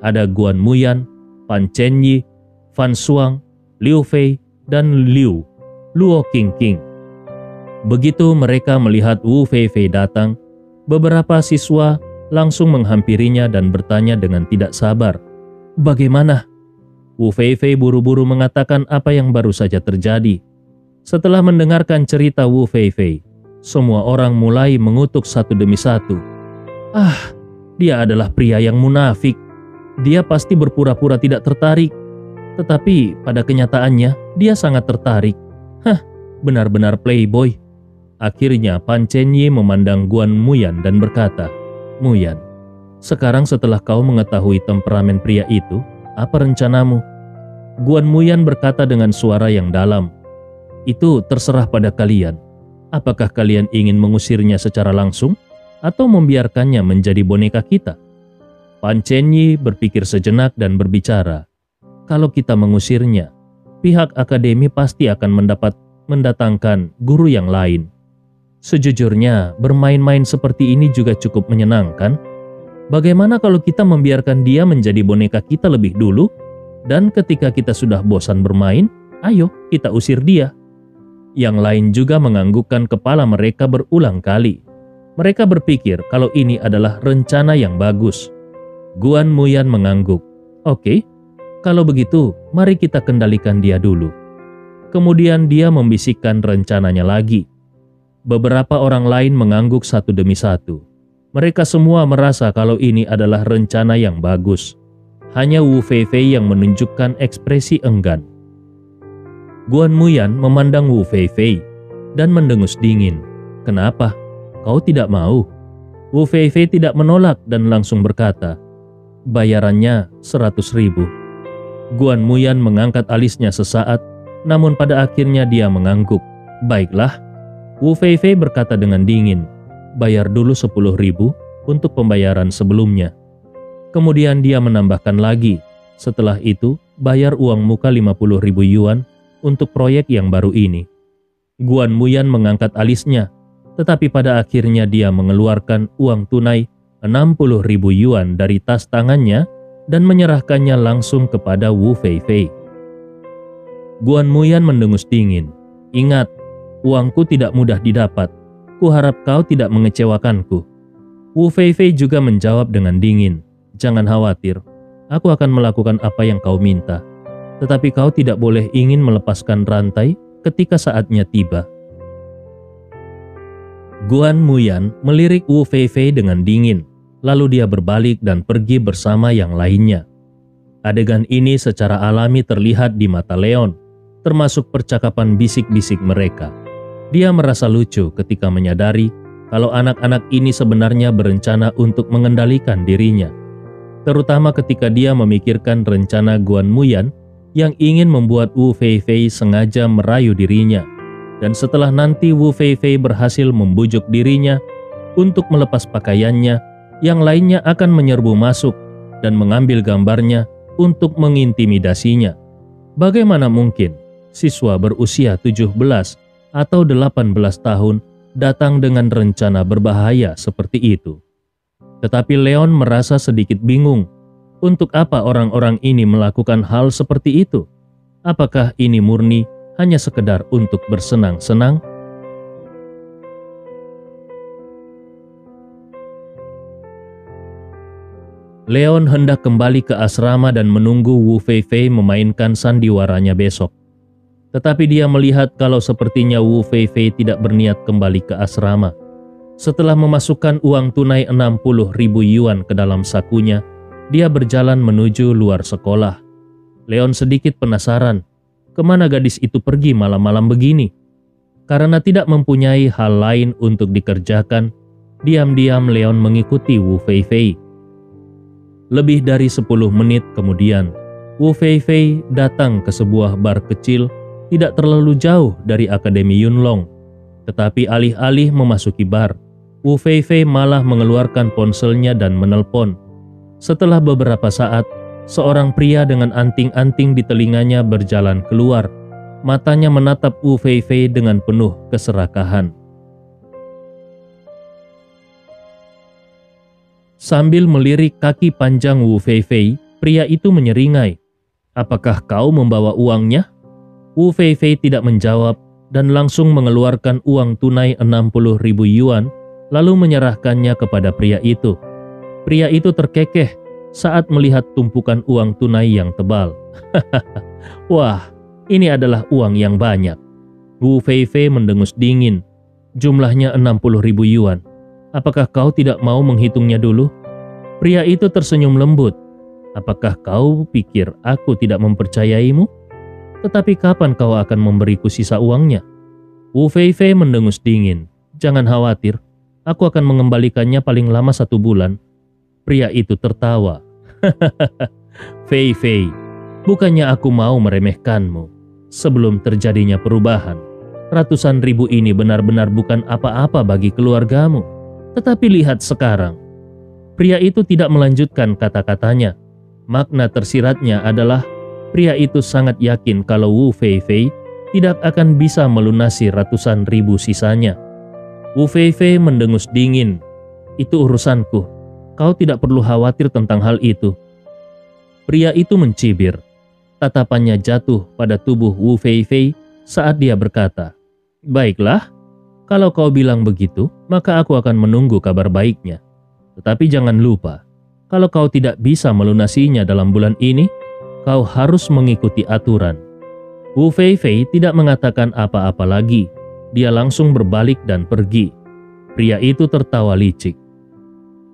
[SPEAKER 1] Ada Guan Muyan, Pan Chenyi, Fan Shuang, Liu Fei, dan Luo Qingqing. Begitu mereka melihat Wu Feifei datang, beberapa siswa langsung menghampirinya dan bertanya dengan tidak sabar, Bagaimana? Wu Feifei buru-buru mengatakan apa yang baru saja terjadi. Setelah mendengarkan cerita Wu Feifei, semua orang mulai mengutuk satu demi satu. Dia adalah pria yang munafik. Dia pasti berpura-pura tidak tertarik. Tetapi pada kenyataannya dia sangat tertarik. Benar-benar playboy. Akhirnya Pan Chenyi memandang Guan Muyan dan berkata, "Muyan, sekarang setelah kau mengetahui temperamen pria itu, apa rencanamu?" Guan Muyan berkata dengan suara yang dalam, "Itu terserah pada kalian. Apakah kalian ingin mengusirnya secara langsung atau membiarkannya menjadi boneka kita?" Pan Chenyi berpikir sejenak dan berbicara, "Kalau kita mengusirnya, pihak akademi pasti akan mendatangkan guru yang lain. Sejujurnya, bermain-main seperti ini juga cukup menyenangkan. Bagaimana kalau kita membiarkan dia menjadi boneka kita lebih dulu? Dan ketika kita sudah bosan bermain, ayo kita usir dia." Yang lain juga menganggukkan kepala mereka berulang kali. Mereka berpikir kalau ini adalah rencana yang bagus. Guan Muyan mengangguk. "Oke, kalau begitu mari kita kendalikan dia dulu." Kemudian dia membisikkan rencananya lagi. Beberapa orang lain mengangguk satu demi satu. Mereka semua merasa kalau ini adalah rencana yang bagus. Hanya Wu Feifei yang menunjukkan ekspresi enggan. Guan Muyan memandang Wu Feifei dan mendengus dingin. "Kenapa? Kau tidak mau?" Wu Feifei tidak menolak dan langsung berkata, "Bayarannya 100.000. Guan Muyan mengangkat alisnya sesaat, namun pada akhirnya dia mengangguk. "Baiklah." Wu Feifei berkata dengan dingin, "Bayar dulu 10.000 untuk pembayaran sebelumnya." Kemudian dia menambahkan lagi, "Setelah itu, bayar uang muka 50.000 yuan untuk proyek yang baru ini." Guan Muyan mengangkat alisnya, tetapi pada akhirnya dia mengeluarkan uang tunai 60.000 yuan dari tas tangannya dan menyerahkannya langsung kepada Wu Feifei. Guan Muyan mendengus dingin. "Ingat, uangku tidak mudah didapat. Kuharap kau tidak mengecewakanku." Wu Feifei juga menjawab dengan dingin, "Jangan khawatir, aku akan melakukan apa yang kau minta. Tetapi kau tidak boleh ingin melepaskan rantai ketika saatnya tiba." Guan Muyan melirik Wu Feifei dengan dingin, lalu dia berbalik dan pergi bersama yang lainnya. Adegan ini secara alami terlihat di mata Leon, termasuk percakapan bisik-bisik mereka. Dia merasa lucu ketika menyadari kalau anak-anak ini sebenarnya berencana untuk mengendalikan dirinya, terutama ketika dia memikirkan rencana Guan Muyan yang ingin membuat Wu Feifei sengaja merayu dirinya, dan setelah nanti Wu Feifei berhasil membujuk dirinya untuk melepas pakaiannya, yang lainnya akan menyerbu masuk dan mengambil gambarnya untuk mengintimidasinya. Bagaimana mungkin siswa berusia 17 atau 18 tahun datang dengan rencana berbahaya seperti itu? Tetapi Leon merasa sedikit bingung. Untuk apa orang-orang ini melakukan hal seperti itu? Apakah ini murni hanya sekedar untuk bersenang-senang? Leon hendak kembali ke asrama dan menunggu Wu Feifei memainkan sandiwaranya besok. Tetapi dia melihat kalau sepertinya Wu Feifei tidak berniat kembali ke asrama. Setelah memasukkan uang tunai 60.000 yuan ke dalam sakunya, dia berjalan menuju luar sekolah. Leon sedikit penasaran, kemana gadis itu pergi malam-malam begini? Karena tidak mempunyai hal lain untuk dikerjakan, diam-diam Leon mengikuti Wu Feifei. Lebih dari 10 menit kemudian, Wu Feifei datang ke sebuah bar kecil tidak terlalu jauh dari Akademi Yunlong. Tetapi alih-alih memasuki bar, Wu Feifei malah mengeluarkan ponselnya dan menelpon. Setelah beberapa saat, seorang pria dengan anting-anting di telinganya berjalan keluar. Matanya menatap Wu Feifei dengan penuh keserakahan. Sambil melirik kaki panjang Wu Feifei, pria itu menyeringai, "Apakah kau membawa uangnya?" Wu Feifei tidak menjawab dan langsung mengeluarkan uang tunai 60.000 yuan, lalu menyerahkannya kepada pria itu. Pria itu terkekeh saat melihat tumpukan uang tunai yang tebal. Wah, ini adalah uang yang banyak. Wu Feifei mendengus dingin. Jumlahnya 60.000 yuan. Apakah kau tidak mau menghitungnya dulu? Pria itu tersenyum lembut. Apakah kau pikir aku tidak mempercayaimu? Tetapi kapan kau akan memberiku sisa uangnya? Wu Feifei mendengus dingin. Jangan khawatir, aku akan mengembalikannya paling lama 1 bulan. Pria itu tertawa. Feifei, bukannya aku mau meremehkanmu. Sebelum terjadinya perubahan, ratusan ribu ini benar-benar bukan apa-apa bagi keluargamu. Tetapi lihat sekarang. Pria itu tidak melanjutkan kata-katanya. Makna tersiratnya adalah pria itu sangat yakin kalau Wu Feifei tidak akan bisa melunasi ratusan ribu sisanya. Wu Feifei mendengus dingin. Itu urusanku. Kau tidak perlu khawatir tentang hal itu. Pria itu mencibir. Tatapannya jatuh pada tubuh Wu Feifei saat dia berkata, "Baiklah, kalau kau bilang begitu, maka aku akan menunggu kabar baiknya. Tetapi jangan lupa, kalau kau tidak bisa melunasinya dalam bulan ini, kau harus mengikuti aturan." Wu Feifei tidak mengatakan apa-apa lagi. Dia langsung berbalik dan pergi. Pria itu tertawa licik.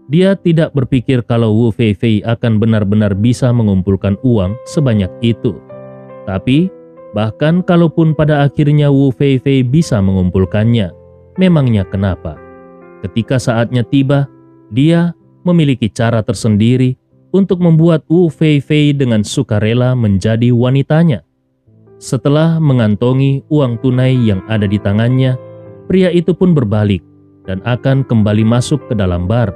[SPEAKER 1] Dia tidak berpikir kalau Wu Feifei akan benar-benar bisa mengumpulkan uang sebanyak itu. Tapi, bahkan kalaupun pada akhirnya Wu Feifei bisa mengumpulkannya, memangnya kenapa? Ketika saatnya tiba, dia memiliki cara tersendiri untuk membuat Wu Feifei dengan sukarela menjadi wanitanya. Setelah mengantongi uang tunai yang ada di tangannya, pria itu pun berbalik dan akan kembali masuk ke dalam bar.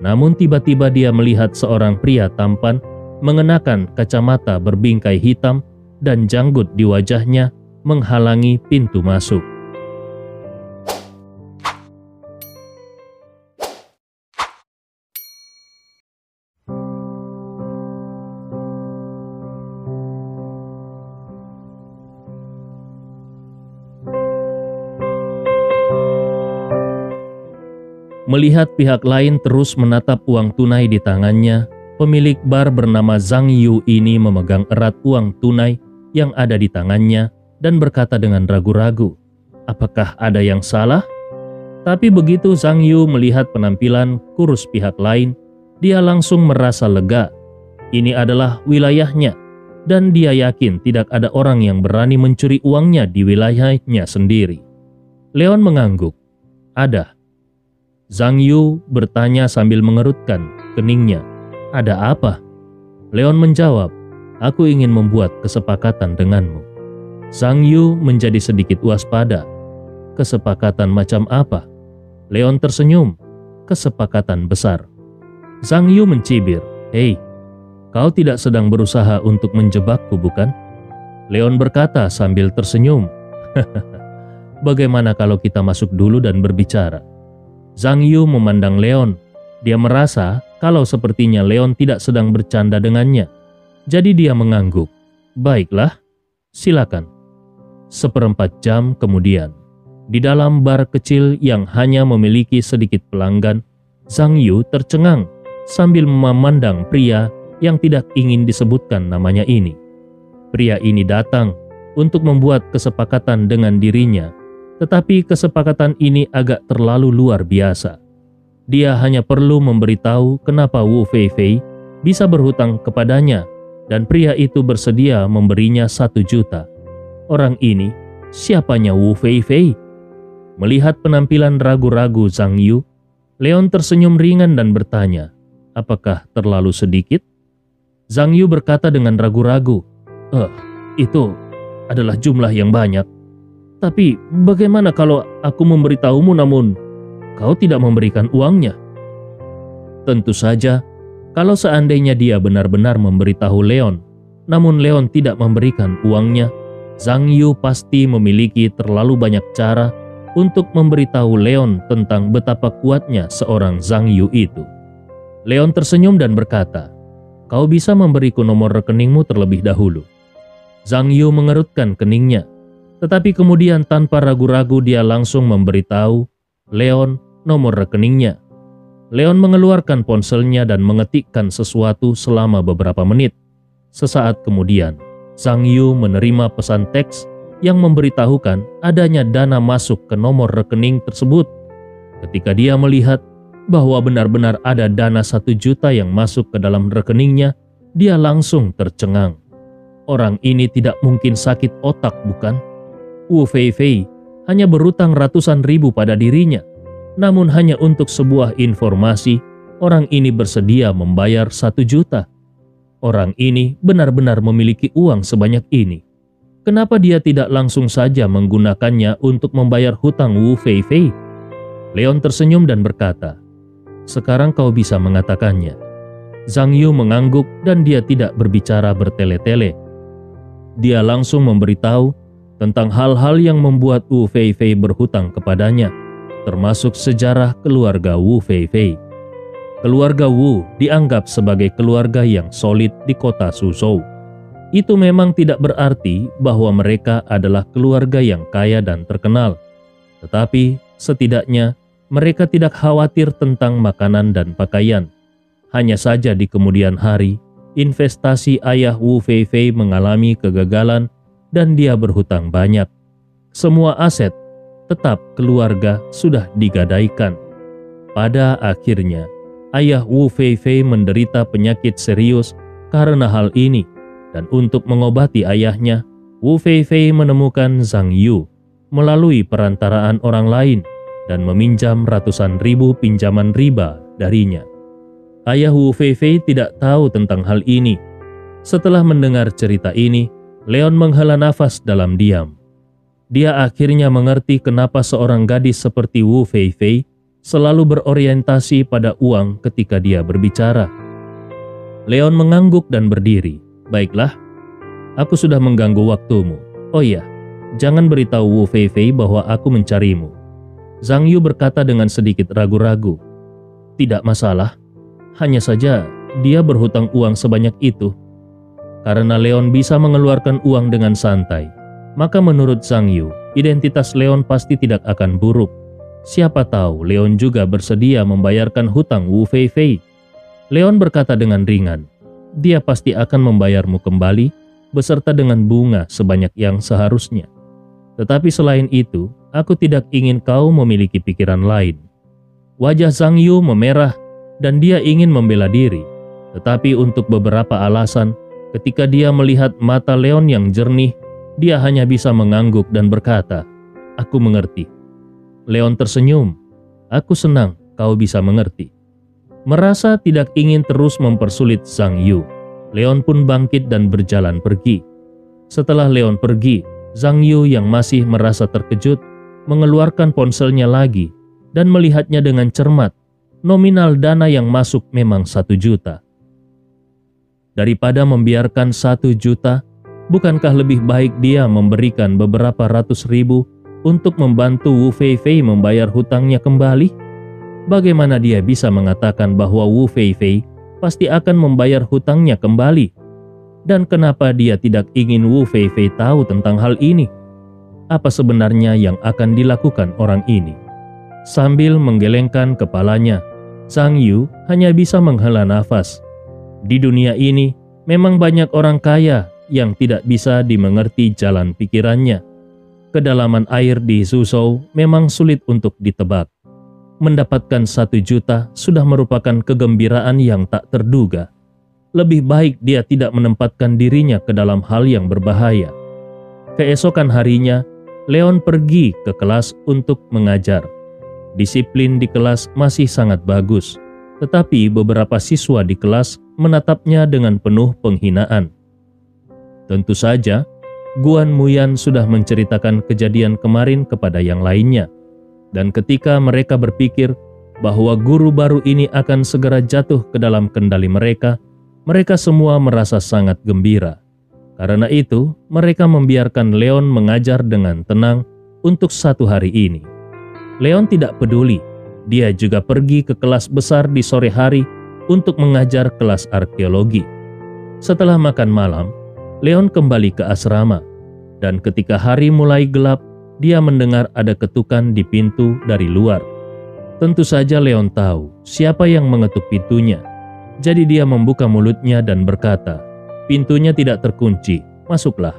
[SPEAKER 1] Namun tiba-tiba dia melihat seorang pria tampan mengenakan kacamata berbingkai hitam dan janggut di wajahnya menghalangi pintu masuk. Melihat pihak lain terus menatap uang tunai di tangannya, pemilik bar bernama Zhang Yu ini memegang erat uang tunai yang ada di tangannya dan berkata dengan ragu-ragu, "Apakah ada yang salah?" Tapi begitu Zhang Yu melihat penampilan kurus pihak lain, dia langsung merasa lega. Ini adalah wilayahnya, dan dia yakin tidak ada orang yang berani mencuri uangnya di wilayahnya sendiri. Leon mengangguk. "Ada." Zhang Yu bertanya sambil mengerutkan keningnya. "Ada apa?" Leon menjawab, "Aku ingin membuat kesepakatan denganmu." Zhang Yu menjadi sedikit waspada. "Kesepakatan macam apa?" Leon tersenyum. "Kesepakatan besar." Zhang Yu mencibir, "Hei, kau tidak sedang berusaha untuk menjebakku, bukan?" Leon berkata sambil tersenyum, "Bagaimana kalau kita masuk dulu dan berbicara?" Zhang Yu memandang Leon. Dia merasa kalau sepertinya Leon tidak sedang bercanda dengannya. Jadi dia mengangguk. "Baiklah, silakan." 1/4 jam kemudian, di dalam bar kecil yang hanya memiliki sedikit pelanggan, Zhang Yu tercengang sambil memandang pria yang tidak ingin disebutkan namanya ini. Pria ini datang untuk membuat kesepakatan dengan dirinya. Tetapi kesepakatan ini agak terlalu luar biasa. Dia hanya perlu memberitahu kenapa Wu Feifei bisa berhutang kepadanya dan pria itu bersedia memberinya 1 juta. Orang ini, siapanya Wu Feifei? Melihat penampilan ragu-ragu Zhang Yu, Leon tersenyum ringan dan bertanya, "Apakah terlalu sedikit?" Zhang Yu berkata dengan ragu-ragu, Itu adalah jumlah yang banyak. Tapi bagaimana kalau aku memberitahumu namun kau tidak memberikan uangnya?" Tentu saja, kalau seandainya dia benar-benar memberitahu Leon, namun Leon tidak memberikan uangnya, Zhang Yu pasti memiliki terlalu banyak cara untuk memberitahu Leon tentang betapa kuatnya seorang Zhang Yu itu. Leon tersenyum dan berkata, "Kau bisa memberiku nomor rekeningmu terlebih dahulu." Zhang Yu mengerutkan keningnya. Tetapi kemudian tanpa ragu-ragu dia langsung memberitahu Leon nomor rekeningnya. Leon mengeluarkan ponselnya dan mengetikkan sesuatu selama beberapa menit. Sesaat kemudian, Zhang Yu menerima pesan teks yang memberitahukan adanya dana masuk ke nomor rekening tersebut. Ketika dia melihat bahwa benar-benar ada dana 1 juta yang masuk ke dalam rekeningnya, dia langsung tercengang. Orang ini tidak mungkin sakit otak, bukan? Wu Feifei hanya berutang ratusan ribu pada dirinya. Namun hanya untuk sebuah informasi, orang ini bersedia membayar 1 juta. Orang ini benar-benar memiliki uang sebanyak ini. Kenapa dia tidak langsung saja menggunakannya untuk membayar hutang Wu Feifei? Leon tersenyum dan berkata, "Sekarang kau bisa mengatakannya." Zhang Yu mengangguk dan dia tidak berbicara bertele-tele. Dia langsung memberitahu tentang hal-hal yang membuat Wu Feifei berhutang kepadanya, termasuk sejarah keluarga Wu Feifei. Keluarga Wu dianggap sebagai keluarga yang solid di kota Suzhou. Itu memang tidak berarti bahwa mereka adalah keluarga yang kaya dan terkenal. Tetapi setidaknya mereka tidak khawatir tentang makanan dan pakaian. Hanya saja di kemudian hari, investasi ayah Wu Feifei mengalami kegagalan dan dia berhutang banyak. Semua aset tetap keluarga sudah digadaikan. Pada akhirnya, ayah Wu Feifei menderita penyakit serius karena hal ini, dan untuk mengobati ayahnya, Wu Feifei menemukan Zhang Yu melalui perantaraan orang lain dan meminjam ratusan ribu pinjaman riba darinya. Ayah Wu Feifei tidak tahu tentang hal ini. Setelah mendengar cerita ini, Leon menghela nafas dalam diam. Dia akhirnya mengerti kenapa seorang gadis seperti Wu Feifei selalu berorientasi pada uang ketika dia berbicara. Leon mengangguk dan berdiri. "Baiklah, aku sudah mengganggu waktumu. Oh iya, jangan beritahu Wu Feifei bahwa aku mencarimu." Zhang Yu berkata dengan sedikit ragu-ragu. "Tidak masalah, hanya saja dia berhutang uang sebanyak itu." Karena Leon bisa mengeluarkan uang dengan santai, maka menurut Zhang Yu, identitas Leon pasti tidak akan buruk. Siapa tahu Leon juga bersedia membayarkan hutang Wu Feifei. Leon berkata dengan ringan, "Dia pasti akan membayarmu kembali beserta dengan bunga sebanyak yang seharusnya. Tetapi selain itu, aku tidak ingin kau memiliki pikiran lain." Wajah Zhang Yu memerah dan dia ingin membela diri. Tetapi untuk beberapa alasan, ketika dia melihat mata Leon yang jernih, dia hanya bisa mengangguk dan berkata, "Aku mengerti." Leon tersenyum. "Aku senang kau bisa mengerti." Merasa tidak ingin terus mempersulit Zhang Yu, Leon pun bangkit dan berjalan pergi. Setelah Leon pergi, Zhang Yu yang masih merasa terkejut mengeluarkan ponselnya lagi dan melihatnya dengan cermat. Nominal dana yang masuk memang 1 juta. Daripada membiarkan 1 juta, bukankah lebih baik dia memberikan beberapa ratus ribu untuk membantu Wu Feifei membayar hutangnya kembali? Bagaimana dia bisa mengatakan bahwa Wu Feifei pasti akan membayar hutangnya kembali? Dan kenapa dia tidak ingin Wu Feifei tahu tentang hal ini? Apa sebenarnya yang akan dilakukan orang ini? Sambil menggelengkan kepalanya, Zhang Yu hanya bisa menghela nafas. Di dunia ini, memang banyak orang kaya yang tidak bisa dimengerti jalan pikirannya. Kedalaman air di Suzhou memang sulit untuk ditebak. Mendapatkan 1 juta sudah merupakan kegembiraan yang tak terduga. Lebih baik dia tidak menempatkan dirinya ke dalam hal yang berbahaya. Keesokan harinya, Leon pergi ke kelas untuk mengajar. Disiplin di kelas masih sangat bagus, tetapi beberapa siswa di kelas menatapnya dengan penuh penghinaan. Tentu saja, Guan Muyan sudah menceritakan kejadian kemarin kepada yang lainnya, dan ketika mereka berpikir bahwa guru baru ini akan segera jatuh ke dalam kendali mereka, mereka semua merasa sangat gembira. Karena itu, mereka membiarkan Leon mengajar dengan tenang untuk 1 hari ini. Leon tidak peduli, dia juga pergi ke kelas besar di sore hari untuk mengajar kelas arkeologi. Setelah makan malam, Leon kembali ke asrama, dan ketika hari mulai gelap, dia mendengar ada ketukan di pintu dari luar. Tentu saja Leon tahu siapa yang mengetuk pintunya. Jadi dia membuka mulutnya dan berkata, "Pintunya tidak terkunci, masuklah."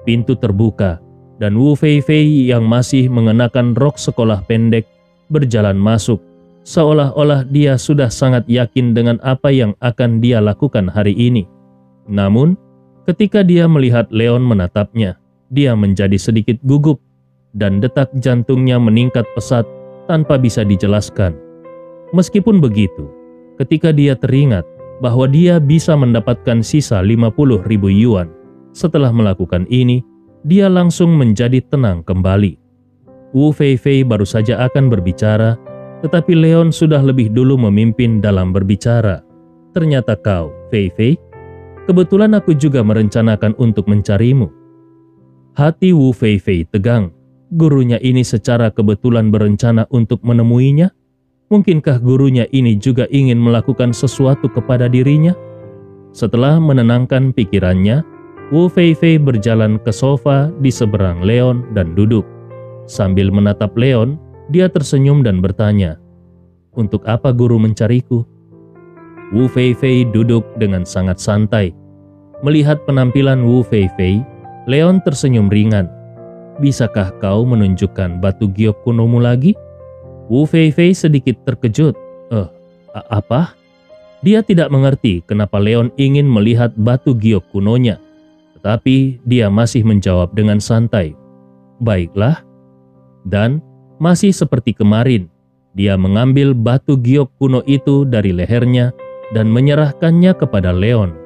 [SPEAKER 1] Pintu terbuka dan Wu Feifei yang masih mengenakan rok sekolah pendek berjalan masuk, seolah-olah dia sudah sangat yakin dengan apa yang akan dia lakukan hari ini. Namun, ketika dia melihat Leon menatapnya, dia menjadi sedikit gugup dan detak jantungnya meningkat pesat tanpa bisa dijelaskan. Meskipun begitu, ketika dia teringat bahwa dia bisa mendapatkan sisa 50.000 yuan setelah melakukan ini, dia langsung menjadi tenang kembali. Wu Feifei baru saja akan berbicara, tetapi Leon sudah lebih dulu memimpin dalam berbicara. "Ternyata kau, Feifei. Kebetulan aku juga merencanakan untuk mencarimu." Hati Wu Feifei tegang. Gurunya ini secara kebetulan berencana untuk menemuinya? Mungkinkah gurunya ini juga ingin melakukan sesuatu kepada dirinya? Setelah menenangkan pikirannya, Wu Feifei berjalan ke sofa di seberang Leon dan duduk. Sambil menatap Leon, dia tersenyum dan bertanya, "Untuk apa guru mencariku?" Wu Feifei duduk dengan sangat santai. Melihat penampilan Wu Feifei, Leon tersenyum ringan. "Bisakah kau menunjukkan batu giok kunomu lagi?" Wu Feifei sedikit terkejut. Apa?" Dia tidak mengerti kenapa Leon ingin melihat batu giok kunonya. Tetapi dia masih menjawab dengan santai, "Baiklah." Dan masih seperti kemarin, dia mengambil batu giok kuno itu dari lehernya dan menyerahkannya kepada Leon.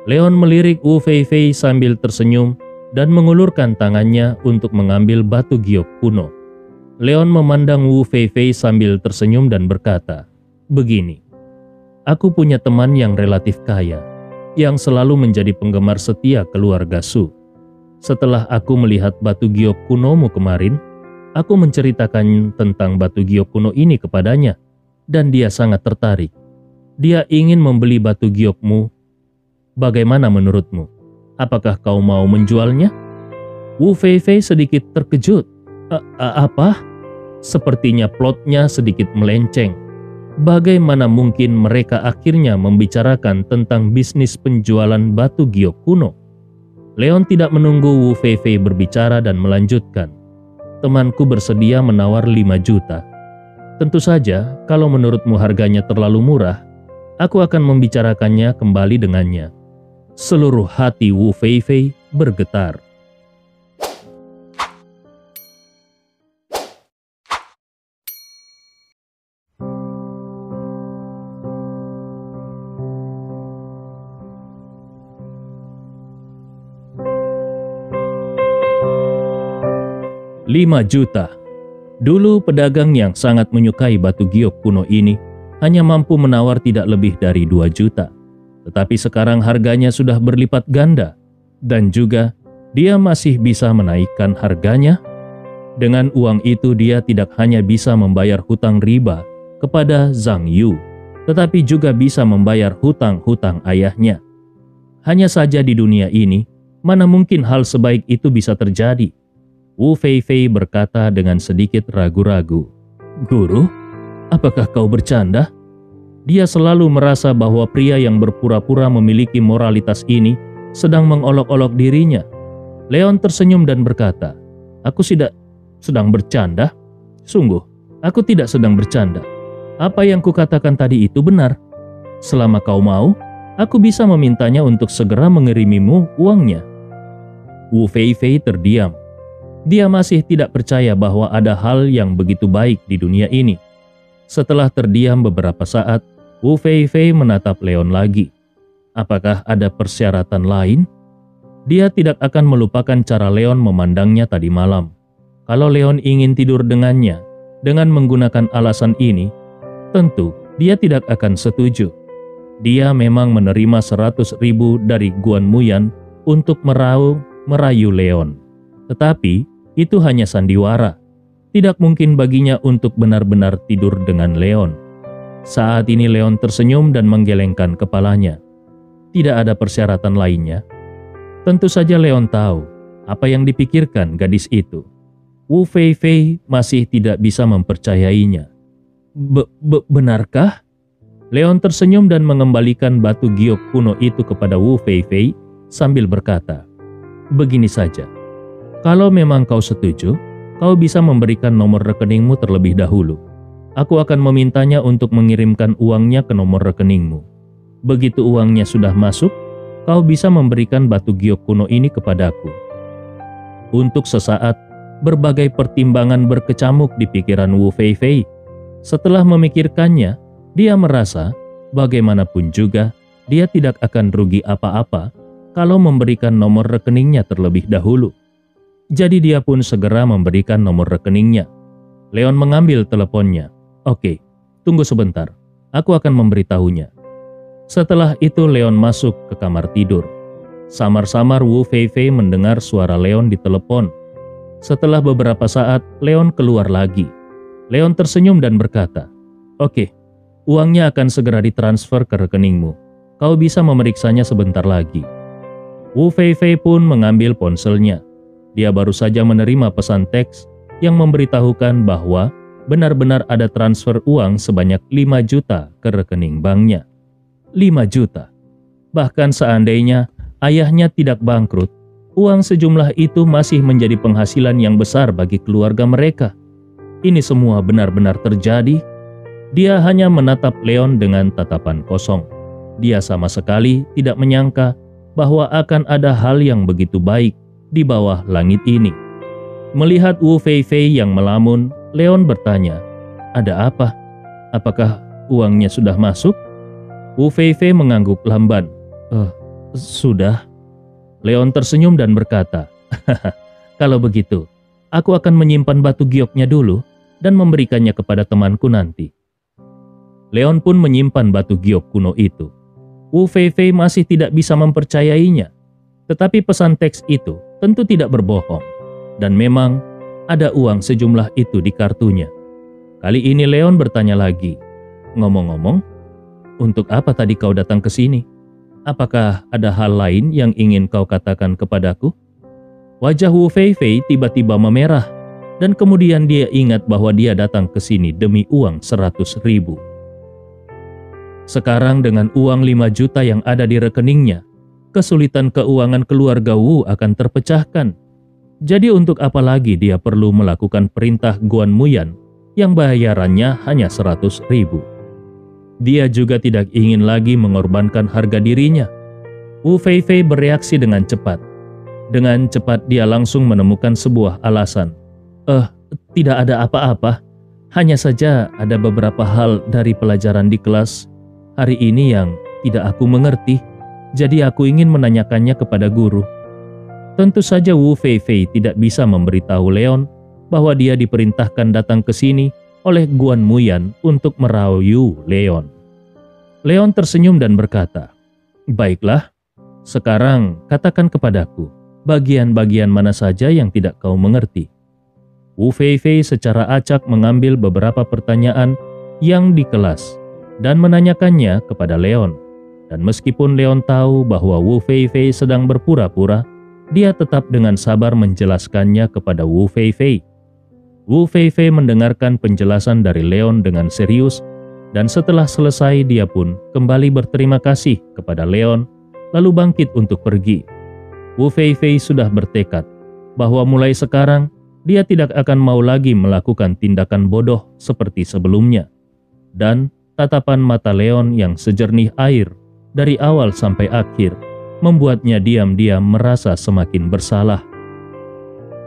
[SPEAKER 1] Leon melirik Wu Feifei sambil tersenyum dan mengulurkan tangannya untuk mengambil batu giok kuno. Leon memandang Wu Feifei sambil tersenyum dan berkata, "Begini, aku punya teman yang relatif kaya, yang selalu menjadi penggemar setia keluarga Su. Setelah aku melihat batu giok kunomu kemarin, aku menceritakan tentang batu giok kuno ini kepadanya, dan dia sangat tertarik. Dia ingin membeli batu giokmu. Bagaimana menurutmu? Apakah kau mau menjualnya?" Wu Feifei sedikit terkejut. Apa? Sepertinya plotnya sedikit melenceng. Bagaimana mungkin mereka akhirnya membicarakan tentang bisnis penjualan batu giok kuno? Leon tidak menunggu Wu Feifei berbicara dan melanjutkan, "Temanku bersedia menawar 5 juta. Tentu saja, kalau menurutmu harganya terlalu murah, aku akan membicarakannya kembali dengannya." Seluruh hati Wu Feifei bergetar. "5 juta. Dulu pedagang yang sangat menyukai batu giok kuno ini hanya mampu menawar tidak lebih dari 2 juta. Tetapi sekarang harganya sudah berlipat ganda, dan juga dia masih bisa menaikkan harganya. Dengan uang itu dia tidak hanya bisa membayar hutang riba kepada Zhang Yu, tetapi juga bisa membayar hutang-hutang ayahnya. Hanya saja di dunia ini, mana mungkin hal sebaik itu bisa terjadi?" Wu Feifei berkata dengan sedikit ragu-ragu. "Guru, apakah kau bercanda?" Dia selalu merasa bahwa pria yang berpura-pura memiliki moralitas ini sedang mengolok-olok dirinya. Leon tersenyum dan berkata, "Aku tidak sedang bercanda. Sungguh, aku tidak sedang bercanda. Apa yang kukatakan tadi itu benar. Selama kau mau, aku bisa memintanya untuk segera mengirimimu uangnya." Wu Feifei terdiam. Dia masih tidak percaya bahwa ada hal yang begitu baik di dunia ini. Setelah terdiam beberapa saat, Wu Feifei menatap Leon lagi. Apakah ada persyaratan lain? Dia tidak akan melupakan cara Leon memandangnya tadi malam. Kalau Leon ingin tidur dengannya dengan menggunakan alasan ini, tentu dia tidak akan setuju. Dia memang menerima 100.000 dari Guan Muyan untuk merayu Leon. Tetapi itu hanya sandiwara. Tidak mungkin baginya untuk benar-benar tidur dengan Leon. Saat ini Leon tersenyum dan menggelengkan kepalanya. Tidak ada persyaratan lainnya. Tentu saja Leon tahu apa yang dipikirkan gadis itu. Wu Feifei masih tidak bisa mempercayainya. Benarkah? Leon tersenyum dan mengembalikan batu giok kuno itu kepada Wu Feifei sambil berkata, "Begini saja, kalau memang kau setuju, kau bisa memberikan nomor rekeningmu terlebih dahulu. Aku akan memintanya untuk mengirimkan uangnya ke nomor rekeningmu. Begitu uangnya sudah masuk, kau bisa memberikan batu giok kuno ini kepadaku." Untuk sesaat, berbagai pertimbangan berkecamuk di pikiran Wu Feifei. Setelah memikirkannya, dia merasa bagaimanapun juga dia tidak akan rugi apa-apa kalau memberikan nomor rekeningnya terlebih dahulu. Jadi dia pun segera memberikan nomor rekeningnya. Leon mengambil teleponnya. "Oke, tunggu sebentar. Aku akan memberitahunya." Setelah itu Leon masuk ke kamar tidur. Samar-samar Wu Feifei mendengar suara Leon di telepon. Setelah beberapa saat, Leon keluar lagi. Leon tersenyum dan berkata, "Oke, uangnya akan segera ditransfer ke rekeningmu. Kau bisa memeriksanya sebentar lagi." Wu Feifei pun mengambil ponselnya. Dia baru saja menerima pesan teks yang memberitahukan bahwa benar-benar ada transfer uang sebanyak 5 juta ke rekening banknya. 5 juta. Bahkan seandainya ayahnya tidak bangkrut, uang sejumlah itu masih menjadi penghasilan yang besar bagi keluarga mereka. Ini semua benar-benar terjadi. Dia hanya menatap Leon dengan tatapan kosong. Dia sama sekali tidak menyangka bahwa akan ada hal yang begitu baik di bawah langit ini. Melihat Wu Feifei yang melamun, Leon bertanya, "Ada apa? Apakah uangnya sudah masuk?" Wu Feifei mengangguk lamban. Sudah." Leon tersenyum dan berkata, "Kalau begitu, aku akan menyimpan batu gioknya dulu dan memberikannya kepada temanku nanti." Leon pun menyimpan batu giok kuno itu. Wu Feifei masih tidak bisa mempercayainya. Tetapi pesan teks itu tentu tidak berbohong. Dan memang ada uang sejumlah itu di kartunya. Kali ini Leon bertanya lagi, "Ngomong-ngomong, untuk apa tadi kau datang ke sini? Apakah ada hal lain yang ingin kau katakan kepadaku?" Wajah Wu Feifei tiba-tiba memerah. Dan kemudian dia ingat bahwa dia datang ke sini demi uang 100.000. Sekarang dengan uang 5 juta yang ada di rekeningnya, kesulitan keuangan keluarga Wu akan terpecahkan. Jadi untuk apa lagi dia perlu melakukan perintah Guan Muyan yang bayarannya hanya 100.000? Dia juga tidak ingin lagi mengorbankan harga dirinya. Wu Feifei bereaksi dengan cepat. Dengan cepat dia langsung menemukan sebuah alasan. Tidak ada apa-apa. Hanya saja ada beberapa hal dari pelajaran di kelas hari ini yang tidak aku mengerti. Jadi aku ingin menanyakannya kepada guru." Tentu saja Wu Feifei tidak bisa memberitahu Leon bahwa dia diperintahkan datang ke sini oleh Guan Muyan untuk merayu Leon. Leon tersenyum dan berkata, "Baiklah, sekarang katakan kepadaku, bagian-bagian mana saja yang tidak kau mengerti?" Wu Feifei secara acak mengambil beberapa pertanyaan yang di kelas dan menanyakannya kepada Leon. Dan meskipun Leon tahu bahwa Wu Feifei sedang berpura-pura, dia tetap dengan sabar menjelaskannya kepada Wu Feifei. Wu Feifei mendengarkan penjelasan dari Leon dengan serius, dan setelah selesai dia pun kembali berterima kasih kepada Leon, lalu bangkit untuk pergi. Wu Feifei sudah bertekad bahwa mulai sekarang dia tidak akan mau lagi melakukan tindakan bodoh seperti sebelumnya. Dan tatapan mata Leon yang sejernih air dari awal sampai akhir membuatnya diam-diam merasa semakin bersalah.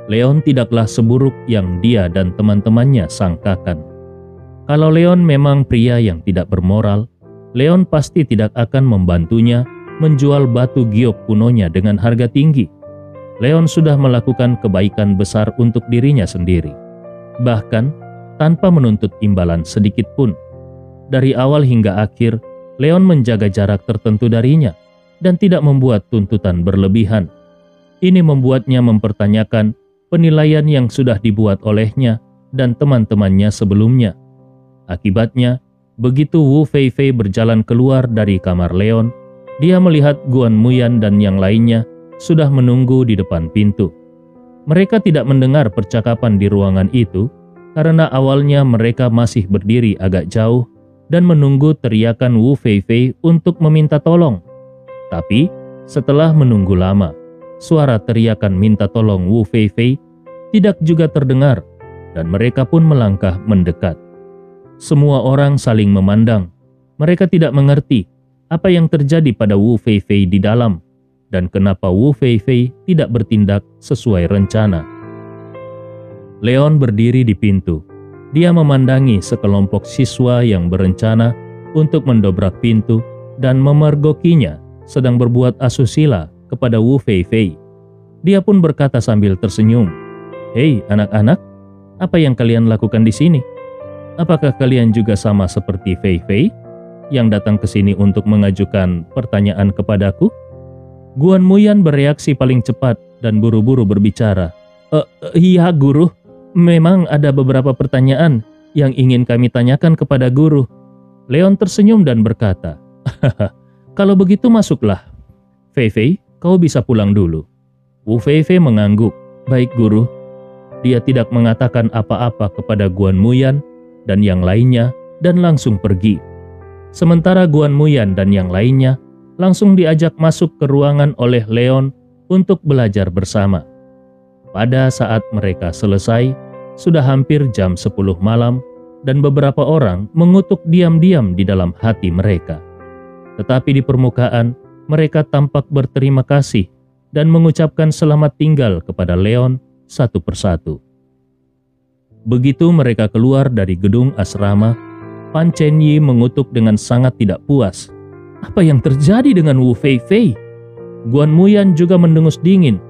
[SPEAKER 1] Leon tidaklah seburuk yang dia dan teman-temannya sangkakan. Kalau Leon memang pria yang tidak bermoral, Leon pasti tidak akan membantunya menjual batu giok kunonya dengan harga tinggi. Leon sudah melakukan kebaikan besar untuk dirinya sendiri, bahkan tanpa menuntut imbalan sedikit pun. Dari awal hingga akhir, Leon menjaga jarak tertentu darinya dan tidak membuat tuntutan berlebihan. Ini membuatnya mempertanyakan penilaian yang sudah dibuat olehnya dan teman-temannya sebelumnya. Akibatnya, begitu Wu Feifei berjalan keluar dari kamar Leon, dia melihat Guan Muyan dan yang lainnya sudah menunggu di depan pintu. Mereka tidak mendengar percakapan di ruangan itu karena awalnya mereka masih berdiri agak jauh dan menunggu teriakan Wu Feifei untuk meminta tolong. Tapi setelah menunggu lama, suara teriakan minta tolong Wu Feifei tidak juga terdengar dan mereka pun melangkah mendekat. Semua orang saling memandang. Mereka tidak mengerti apa yang terjadi pada Wu Feifei di dalam dan kenapa Wu Feifei tidak bertindak sesuai rencana. Leon berdiri di pintu. Dia memandangi sekelompok siswa yang berencana untuk mendobrak pintu dan memergokinya sedang berbuat asusila kepada Wu Feifei. Dia pun berkata sambil tersenyum, "Hei anak-anak, apa yang kalian lakukan di sini? Apakah kalian juga sama seperti Feifei yang datang ke sini untuk mengajukan pertanyaan kepadaku?" Guan Muyan bereaksi paling cepat dan buru-buru berbicara. Iya guru, memang ada beberapa pertanyaan yang ingin kami tanyakan kepada guru." Leon tersenyum dan berkata, "Kalau begitu masuklah. Feifei, kau bisa pulang dulu." Wu Feifei mengangguk. "Baik guru." Dia tidak mengatakan apa-apa kepada Guan Muyan dan yang lainnya dan langsung pergi. Sementara Guan Muyan dan yang lainnya langsung diajak masuk ke ruangan oleh Leon untuk belajar bersama. Pada saat mereka selesai, sudah hampir jam 10 malam dan beberapa orang mengutuk diam-diam di dalam hati mereka. Tetapi di permukaan, mereka tampak berterima kasih dan mengucapkan selamat tinggal kepada Leon satu persatu. Begitu mereka keluar dari gedung asrama, Pan Chenyi mengutuk dengan sangat tidak puas. Apa yang terjadi dengan Wu Feifei? Guan Muyan juga mendengus dingin.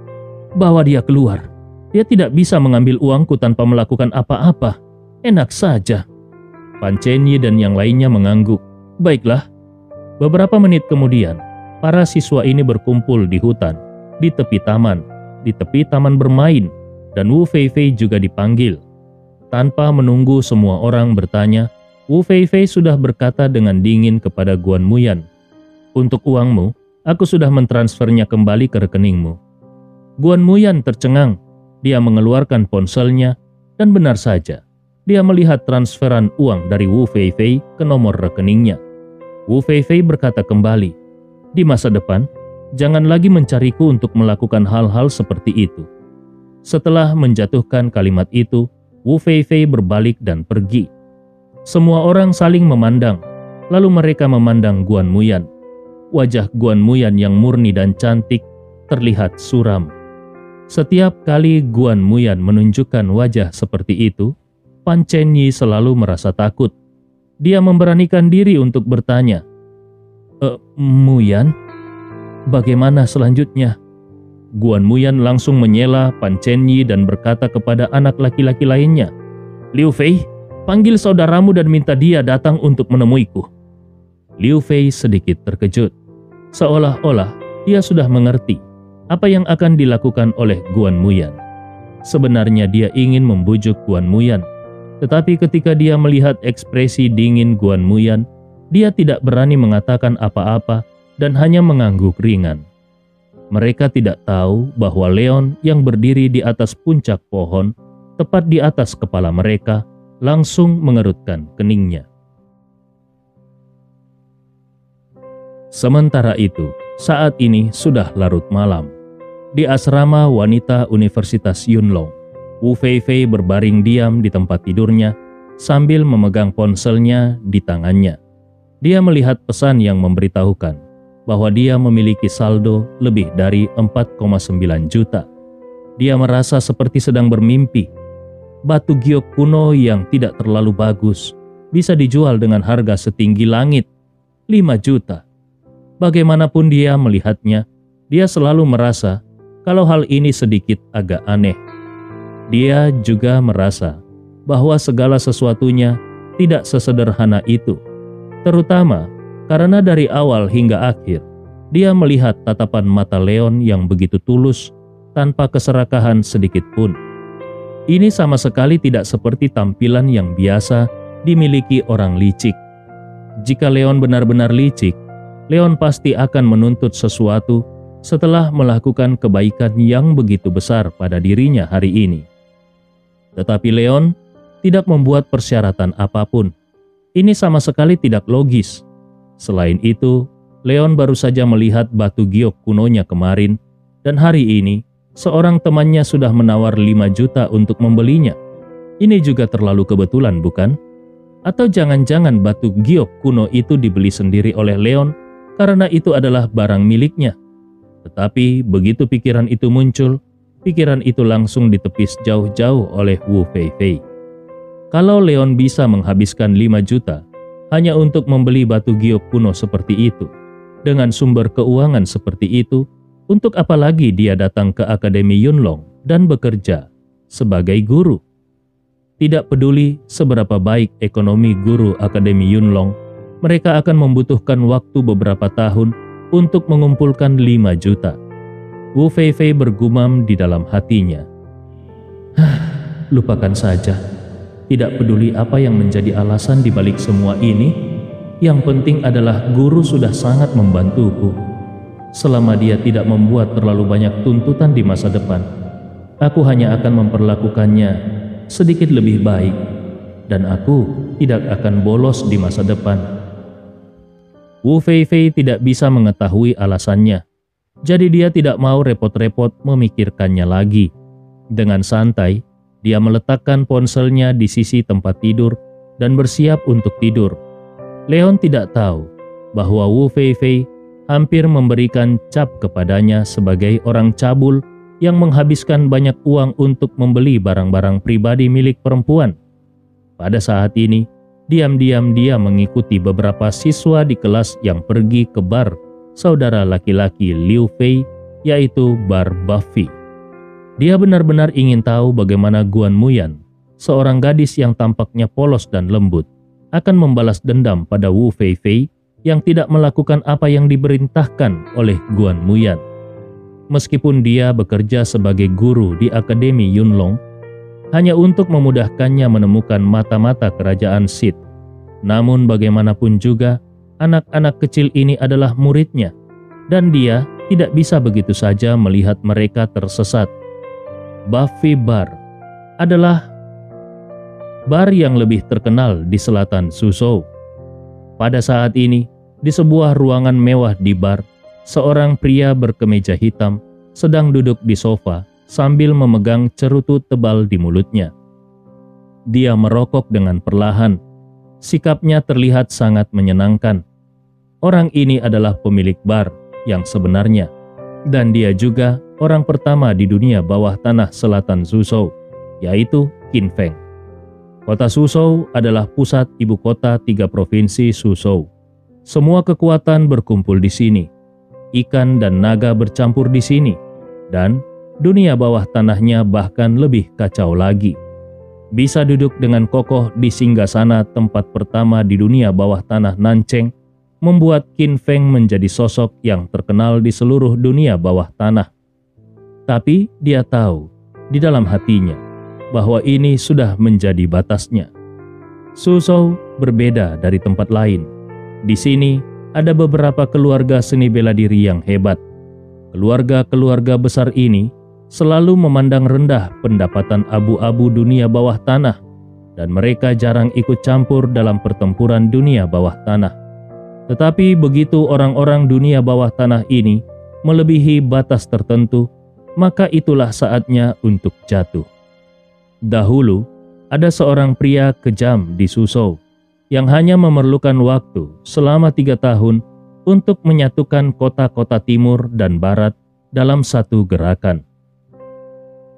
[SPEAKER 1] Bawa dia keluar. Dia tidak bisa mengambil uangku tanpa melakukan apa-apa. Enak saja. Pan Chenyi dan yang lainnya mengangguk. Baiklah. Beberapa menit kemudian, para siswa ini berkumpul di hutan, di tepi taman bermain, dan Wu Feifei juga dipanggil. Tanpa menunggu semua orang bertanya, Wu Feifei sudah berkata dengan dingin kepada Guan Muyan, "Untuk uangmu, aku sudah mentransfernya kembali ke rekeningmu." Guan Muyan tercengang. Dia mengeluarkan ponselnya dan benar saja, dia melihat transferan uang dari Wu Feifei ke nomor rekeningnya. Wu Feifei berkata kembali, "Di masa depan, jangan lagi mencariku untuk melakukan hal-hal seperti itu." Setelah menjatuhkan kalimat itu, Wu Feifei berbalik dan pergi. Semua orang saling memandang, lalu mereka memandang Guan Muyan. Wajah Guan Muyan yang murni dan cantik terlihat suram. Setiap kali Guan Muyan menunjukkan wajah seperti itu, Pan Chenyi selalu merasa takut. Dia memberanikan diri untuk bertanya, Muyan, bagaimana selanjutnya?" Guan Muyan langsung menyela Pan Chenyi dan berkata kepada anak laki-laki lainnya, "Liu Fei, panggil saudaramu dan minta dia datang untuk menemuiku." Liu Fei sedikit terkejut, seolah-olah dia sudah mengerti apa yang akan dilakukan oleh Guan Muyan. Sebenarnya dia ingin membujuk Guan Muyan, tetapi ketika dia melihat ekspresi dingin Guan Muyan, dia tidak berani mengatakan apa-apa dan hanya mengangguk ringan. Mereka tidak tahu bahwa Leon yang berdiri di atas puncak pohon, tepat di atas kepala mereka, langsung mengerutkan keningnya. Sementara itu, saat ini sudah larut malam. Di asrama wanita Universitas Yunlong, Wu Feifei berbaring diam di tempat tidurnya sambil memegang ponselnya di tangannya. Dia melihat pesan yang memberitahukan bahwa dia memiliki saldo lebih dari 4,9 juta. Dia merasa seperti sedang bermimpi. Batu giok kuno yang tidak terlalu bagus bisa dijual dengan harga setinggi langit, 5 juta. Bagaimanapun dia melihatnya, dia selalu merasa kalau hal ini sedikit agak aneh. Dia juga merasa bahwa segala sesuatunya tidak sesederhana itu, terutama karena dari awal hingga akhir, dia melihat tatapan mata Leon yang begitu tulus tanpa keserakahan sedikit pun. Ini sama sekali tidak seperti tampilan yang biasa dimiliki orang licik. Jika Leon benar-benar licik, Leon pasti akan menuntut sesuatu setelah melakukan kebaikan yang begitu besar pada dirinya hari ini. Tetapi Leon tidak membuat persyaratan apapun. Ini sama sekali tidak logis. Selain itu, Leon baru saja melihat batu giok kunonya kemarin, dan hari ini seorang temannya sudah menawar 5 juta untuk membelinya. Ini juga terlalu kebetulan, bukan? Atau jangan-jangan batu giok kuno itu dibeli sendiri oleh Leon karena itu adalah barang miliknya. Tetapi begitu pikiran itu muncul, pikiran itu langsung ditepis jauh-jauh oleh Wu Feifei. Kalau Leon bisa menghabiskan 5 juta hanya untuk membeli batu giok kuno seperti itu, dengan sumber keuangan seperti itu, untuk apa lagi dia datang ke Akademi Yunlong dan bekerja sebagai guru? Tidak peduli seberapa baik ekonomi guru Akademi Yunlong, mereka akan membutuhkan waktu beberapa tahun untuk mengumpulkan 5 juta. Wu Feifei bergumam di dalam hatinya. Lupakan saja. Tidak peduli apa yang menjadi alasan di balik semua ini, yang penting adalah guru sudah sangat membantuku. Selama dia tidak membuat terlalu banyak tuntutan di masa depan, aku hanya akan memperlakukannya sedikit lebih baik, dan aku tidak akan bolos di masa depan. Wu Feifei tidak bisa mengetahui alasannya, jadi dia tidak mau repot-repot memikirkannya lagi. Dengan santai, dia meletakkan ponselnya di sisi tempat tidur dan bersiap untuk tidur. Leon tidak tahu bahwa Wu Feifei hampir memberikan cap kepadanya sebagai orang cabul yang menghabiskan banyak uang untuk membeli barang-barang pribadi milik perempuan. Pada saat ini, diam-diam dia mengikuti beberapa siswa di kelas yang pergi ke bar saudara laki-laki Liu Fei, yaitu bar Buffy. Dia benar-benar ingin tahu bagaimana Guan Muyan, seorang gadis yang tampaknya polos dan lembut, akan membalas dendam pada Wu Feifei yang tidak melakukan apa yang diperintahkan oleh Guan Muyan. Meskipun dia bekerja sebagai guru di Akademi Yunlong, hanya untuk memudahkannya menemukan mata-mata kerajaan Sith. Namun bagaimanapun juga, anak-anak kecil ini adalah muridnya, dan dia tidak bisa begitu saja melihat mereka tersesat. Buffy Bar adalah bar yang lebih terkenal di selatan Suzhou. Pada saat ini, di sebuah ruangan mewah di bar, seorang pria berkemeja hitam sedang duduk di sofa sambil memegang cerutu tebal di mulutnya. Dia merokok dengan perlahan. Sikapnya terlihat sangat menyenangkan. Orang ini adalah pemilik bar yang sebenarnya, dan dia juga orang pertama di dunia bawah tanah selatan Suzhou, yaitu Qin Feng. Kota Suzhou adalah pusat ibu kota 3 provinsi Suzhou. Semua kekuatan berkumpul di sini. Ikan dan naga bercampur di sini, dan dunia bawah tanahnya bahkan lebih kacau lagi. Bisa duduk dengan kokoh di singgasana tempat pertama di dunia bawah tanah Nancheng, membuat Qin Feng menjadi sosok yang terkenal di seluruh dunia bawah tanah. Tapi dia tahu di dalam hatinya bahwa ini sudah menjadi batasnya. Suzhou berbeda dari tempat lain. Di sini ada beberapa keluarga seni bela diri yang hebat. Keluarga-keluarga besar ini selalu memandang rendah pendapatan abu-abu dunia bawah tanah, dan mereka jarang ikut campur dalam pertempuran dunia bawah tanah. Tetapi begitu orang-orang dunia bawah tanah ini melebihi batas tertentu, maka itulah saatnya untuk jatuh. Dahulu, ada seorang pria kejam di Suzhou yang hanya memerlukan waktu selama 3 tahun untuk menyatukan kota-kota timur dan barat dalam satu gerakan.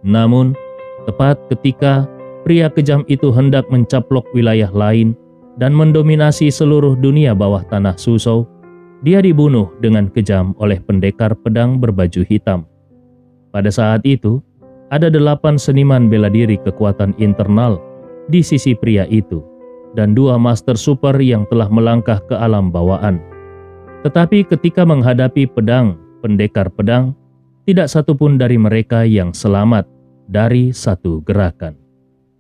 [SPEAKER 1] Namun, tepat ketika pria kejam itu hendak mencaplok wilayah lain dan mendominasi seluruh dunia bawah tanah Suzhou, dia dibunuh dengan kejam oleh pendekar pedang berbaju hitam. Pada saat itu, ada 8 seniman bela diri kekuatan internal di sisi pria itu, dan 2 master super yang telah melangkah ke alam bawaan. Tetapi ketika menghadapi pedang, pendekar pedang, tidak satupun dari mereka yang selamat dari satu gerakan.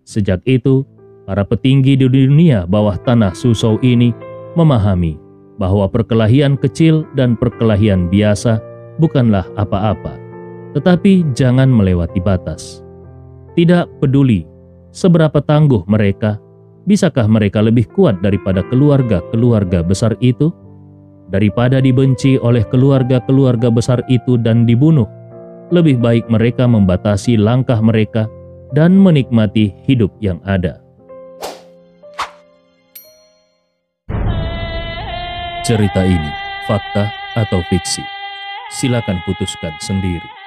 [SPEAKER 1] Sejak itu, para petinggi di dunia bawah tanah Suzhou ini memahami bahwa perkelahian kecil dan perkelahian biasa bukanlah apa-apa. Tetapi jangan melewati batas. Tidak peduli Seberapa tangguh mereka? Bisakah mereka lebih kuat daripada keluarga-keluarga besar itu? Daripada dibenci oleh keluarga-keluarga besar itu dan dibunuh, lebih baik mereka membatasi langkah mereka dan menikmati hidup yang ada. Cerita ini fakta atau fiksi? Silakan putuskan sendiri.